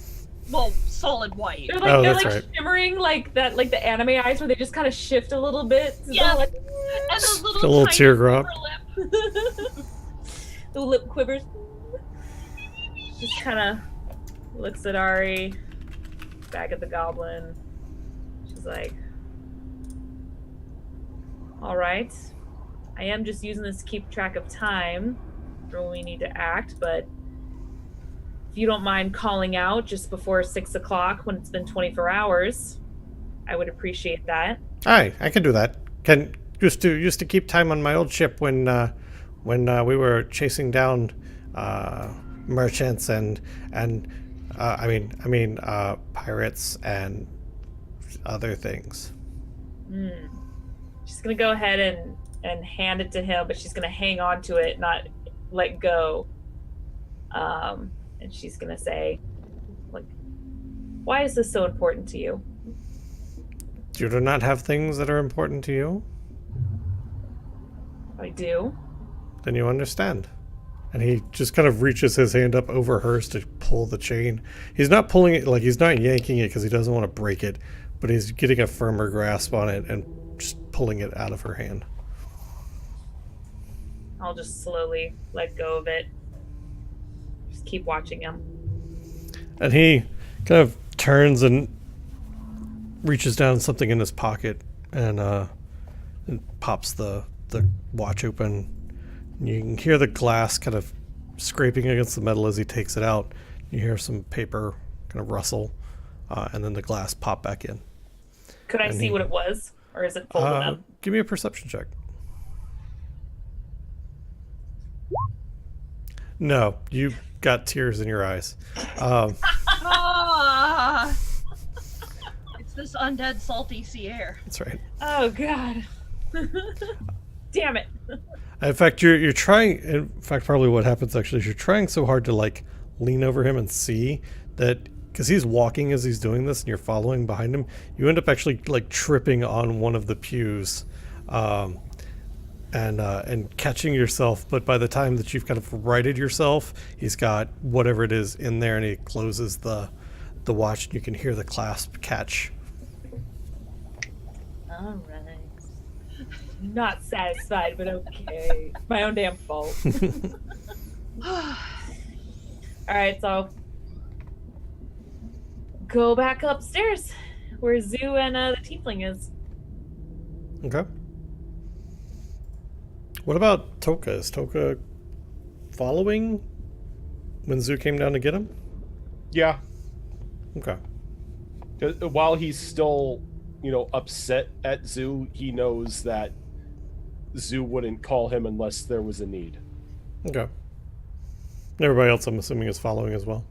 Well, solid white. They're that's like right. shimmering like that, like the anime eyes where they just kind of shift a little bit. So Yeah. like, And the little, A little tiny teardrop. upper lip. the lip quivers. Just kind of looks at Ari, back at the goblin. She's like, all right. I am just using this to keep track of time for when we need to act, but if you don't mind calling out just before 6 o'clock when it's been 24 hours, I would appreciate that. Aye, I can do that. Used to keep time on my old ship when we were chasing down merchants and pirates and other things. She's gonna go ahead and hand it to him, but she's gonna hang on to it, not let go. And she's gonna say, like, why is this so important to you? You do not have things that are important to you? I do. Then you understand. And he just kind of reaches his hand up over hers to pull the chain. He's not pulling it, like he's not yanking it because he doesn't want to break it, but he's getting a firmer grasp on it and just pulling it out of her hand. I'll just slowly let go of it. Just keep watching him. And he kind of turns and reaches down something in his pocket and pops the watch open. You can hear the glass kind of scraping against the metal as he takes it out. You hear some paper kind of rustle, and then the glass pop back in. Could I see what it was? Or is it folded up? Give me a perception check. No, you got tears in your eyes. Ah! It's this undead salty sea air. That's right. Oh, God. Damn it. In fact, you're trying. In fact, probably what happens actually is you're trying so hard to like lean over him and see that because he's walking as he's doing this, and you're following behind him. You end up actually like tripping on one of the pews, and catching yourself. But by the time that you've kind of righted yourself, he's got whatever it is in there, and he closes the watch, and you can hear the clasp catch. All right. Not satisfied, but okay. My own damn fault. All right, so go back upstairs where Zoo and the tiefling is. Okay. What about Toka? Is Toka following when Zoo came down to get him? Yeah. Okay. While he's still, upset at Zoo, he knows that Zoo wouldn't call him unless there was a need. Okay. Everybody else, I'm assuming, is following as well.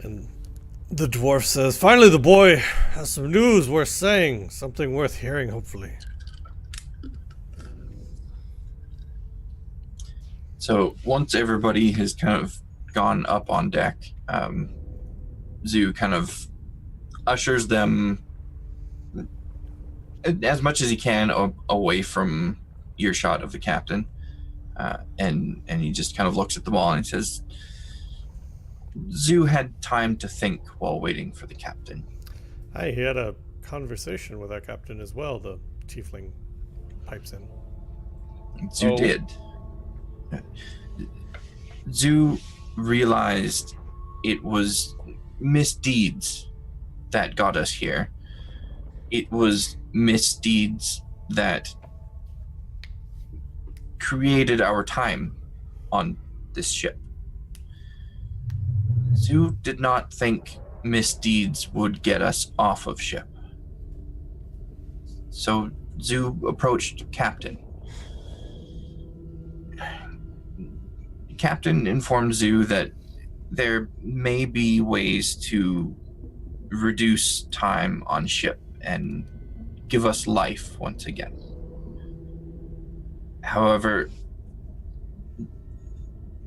And the dwarf says, "Finally, the boy has some news worth saying, something worth hearing, hopefully." So once everybody has kind of gone up on deck, Zoo kind of ushers them as much as he can away from earshot of the captain, and he just kind of looks at them all and he says, Zoo had time to think while waiting for the captain. Hi, he had a conversation with our captain as well, the tiefling pipes in. Zoo did. Zoo realized it was misdeeds that got us here. It was misdeeds that created our time on this ship. Zoo did not think misdeeds would get us off of ship. So Zoo approached Captain. Captain informed Zoo that there may be ways to reduce time on ship and give us life once again. However,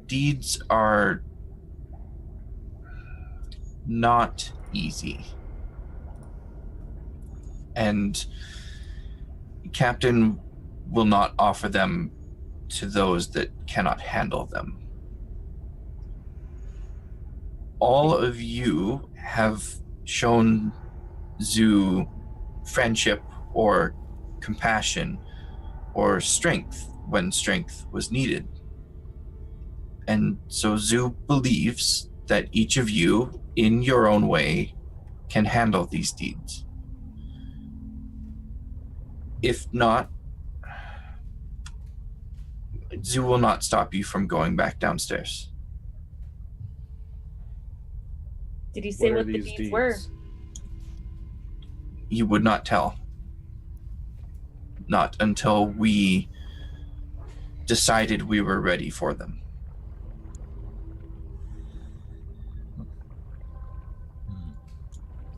deeds are not easy. And Captain will not offer them to those that cannot handle them. All of you have shown Zoo friendship or compassion or strength when strength was needed. And so Zoo believes that each of you, in your own way, can handle these deeds. If not, Zoo will not stop you from going back downstairs. Did he say what the these deeds were? You would not tell. Not until we decided we were ready for them.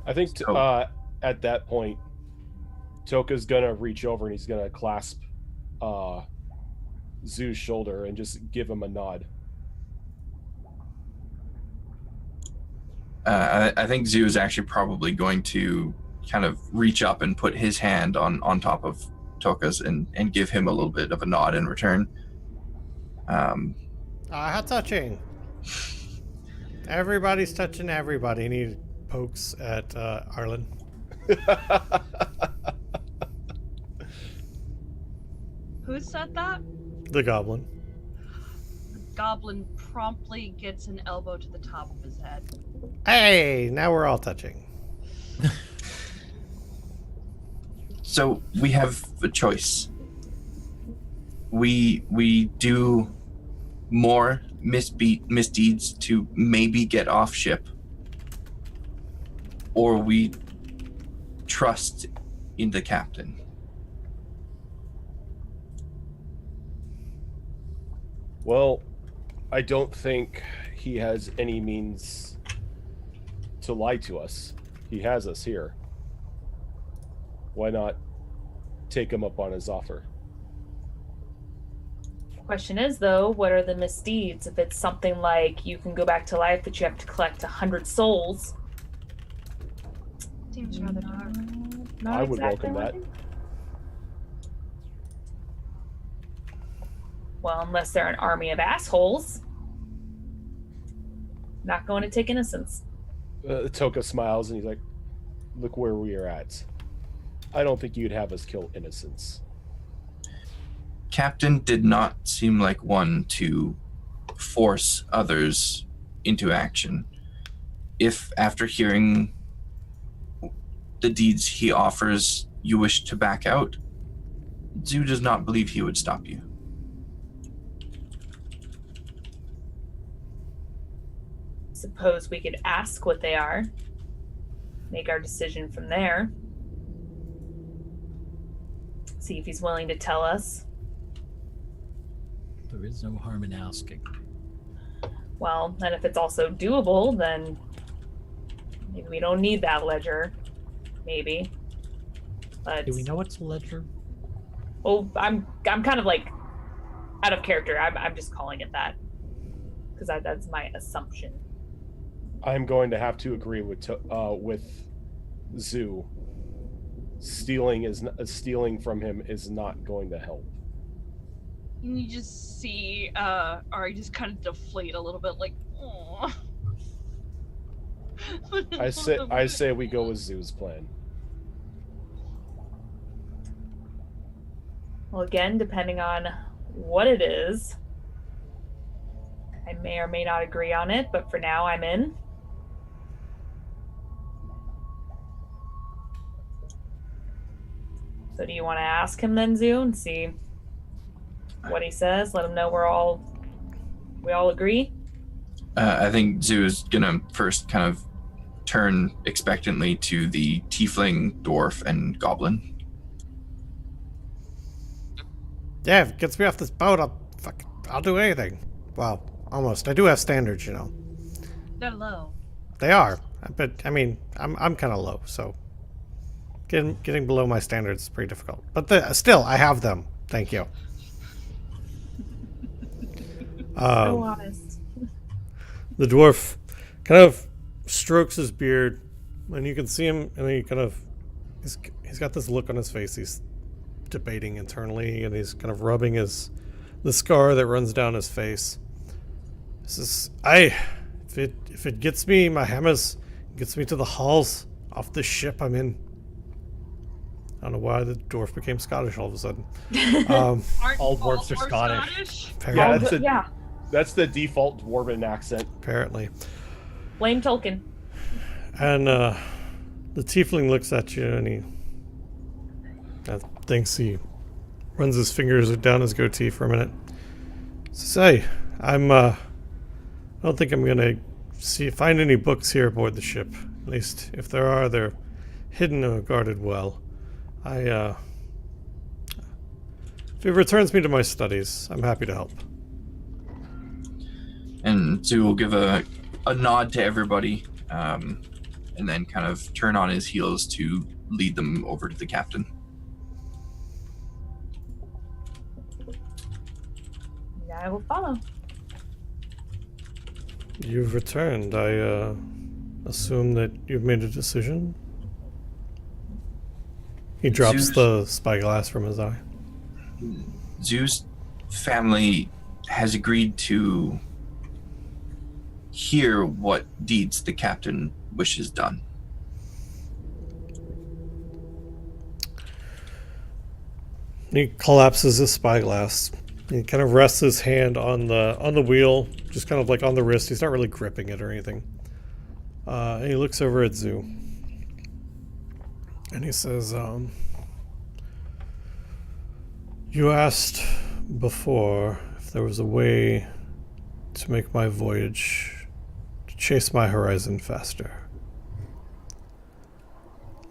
I think at that point, Toka's gonna reach over and he's gonna clasp Zoo's shoulder and just give him a nod. I think Zoo is actually probably going to kind of reach up and put his hand on top of Toka's and give him a little bit of a nod in return. How touching. Everybody's touching everybody. And he pokes at Arlen. Who said that? The goblin. The goblin promptly gets an elbow to the top of his head. Hey, now we're all touching. So we have a choice. We do more misdeeds to maybe get off ship, or we trust in the captain. Well, I don't think he has any means to lie to us. He has us here. Why not take him up on his offer? Question is, though, what are the misdeeds? If it's something like you can go back to life, but you have to collect 100 souls. Seems rather dark. Not I would exactly welcome that. what- Well, unless they're an army of assholes. Not going to take innocence. Toka smiles and he's like, look where we are at. I don't think you'd have us kill innocents. Captain did not seem like one to force others into action. If after hearing the deeds he offers, you wish to back out, Zoo does not believe he would stop you. Suppose we could ask what they are. Make our decision from there. See if he's willing to tell us. There is no harm in asking. Well, and if it's also doable, then maybe we don't need that ledger. Maybe. But Do we know what's a ledger? oh, I'm kind of like out of character. I'm just calling it that because that's my assumption. I'm going to have to agree with Zoo. Stealing from him is not going to help. And you just see Ari just kind of deflate a little bit, like, "Aw." I say we go with Zoo's plan. Well, again, depending on what it is, I may or may not agree on it, but for now, I'm in. So do you want to ask him then, Zoo, and see what he says? Let him know we all agree? I think Zoo is gonna first kind of turn expectantly to the tiefling, dwarf, and goblin. Yeah, if it gets me off this boat, I'll do anything. Well, almost. I do have standards, you know. They're low. They are, but I mean, I'm kind of low, so getting below my standards is pretty difficult. But still, I have them. Thank you. So honest. The dwarf kind of strokes his beard, and you can see him, and he kind of he's got this look on his face. He's debating internally, and he's kind of rubbing the scar that runs down his face. This is if it gets me, my hammers gets me to the halls off this ship I'm in. I don't know why the dwarf became Scottish all of a sudden. Aren't All dwarves are Scottish. Apparently. That's the default dwarven accent. Apparently. Blame Tolkien. And the tiefling looks at you, and he thinks, he runs his fingers down his goatee for a minute. Say, I don't think I'm gonna find any books here aboard the ship. At least, if there are, they're hidden or guarded well. If it returns me to my studies, I'm happy to help. And Zoo will give a nod to everybody, and then kind of turn on his heels to lead them over to the captain. I will follow. You've returned. I assume that you've made a decision? He drops Zeus- the spyglass from his eye. Zoo's family has agreed to hear what deeds the captain wishes done. He collapses his spyglass. He kind of rests his hand on the wheel, just kind of like on the wrist. He's not really gripping it or anything. And he looks over at Zoo. And he says, you asked before if there was a way to make my voyage, to chase my horizon faster.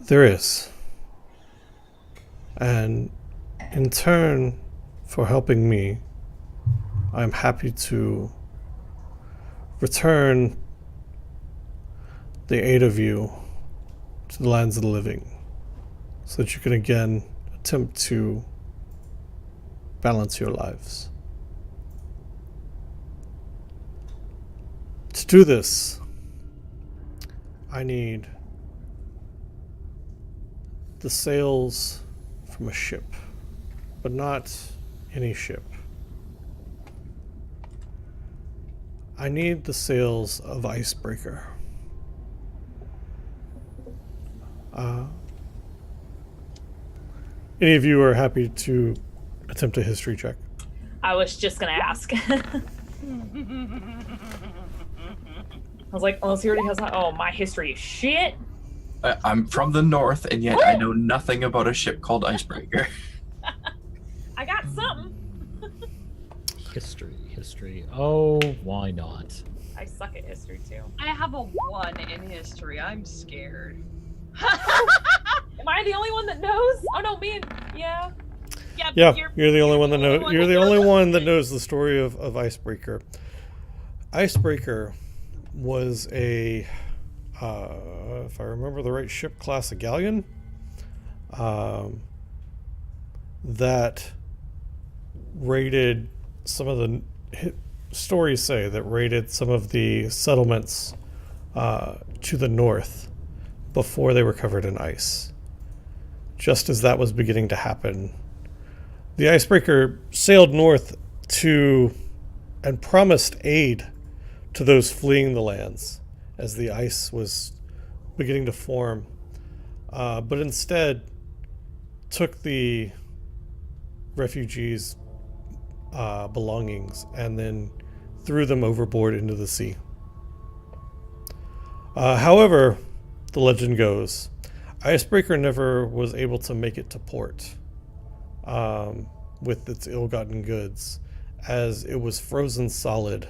There is. And in turn for helping me, I'm happy to return the 8 of you to the lands of the living, so that you can again attempt to balance your lives. To do this, I need the sails from a ship, but not any ship. I need the sails of Icebreaker. Any of you are happy to attempt a history check? I was just gonna ask. I was like, unless he already has that. Oh, my history is shit. I'm from the north, and yet I know nothing about a ship called Icebreaker. I got something. History. Oh, why not? I suck at history too. I have a 1 in history. I'm scared. Am I the only one that knows? Oh no, me and yeah. Yeah, Yeah, but you're the only one that only knows. one You're that the only knows one that it. knows the story of Icebreaker. Icebreaker was a, if I remember the right ship class, a galleon, that raided some of the stories say that raided some of the settlements to the north before they were covered in ice. Just as that was beginning to happen, the Icebreaker sailed north to and promised aid to those fleeing the lands as the ice was beginning to form, but instead took the refugees' belongings and then threw them overboard into the sea. However, the legend goes, Icebreaker never was able to make it to port with its ill-gotten goods, as it was frozen solid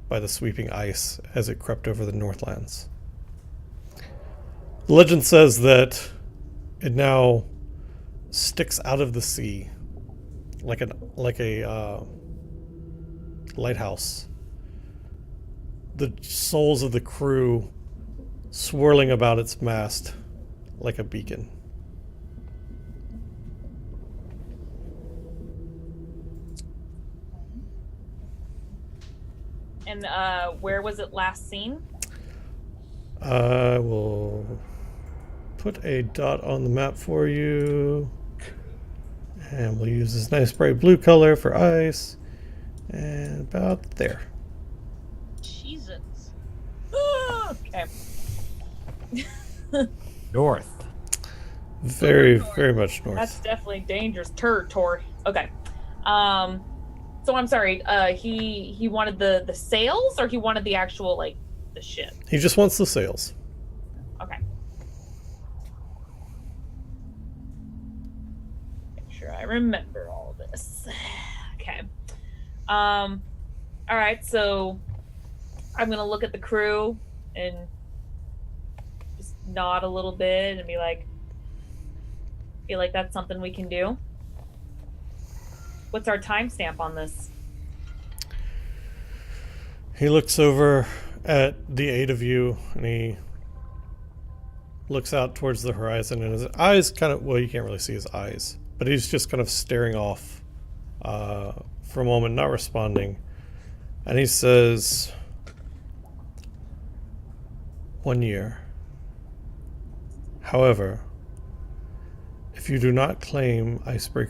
by the sweeping ice as it crept over the Northlands. The legend says that it now sticks out of the sea like a lighthouse. The souls of the crew swirling about its mast like a beacon. And where was it last seen? I will put a dot on the map for you. And we'll use this nice bright blue color for ice. And about there. Jesus. Okay. North. Very, very much north. That's definitely dangerous territory. Okay. So I'm sorry. He wanted the sails, or he wanted the actual like the ship. He just wants the sails. Okay. Make sure I remember all this. Okay. All right. So I'm gonna look at the crew and just nod a little bit and be like, feel like that's something we can do. What's our timestamp on this? He looks over at the 8 of you and he looks out towards the horizon, and his eyes kind of, well, you can't really see his eyes, but he's just kind of staring off for a moment, not responding. And he says, 1 year. However, if you do not claim Icebreaker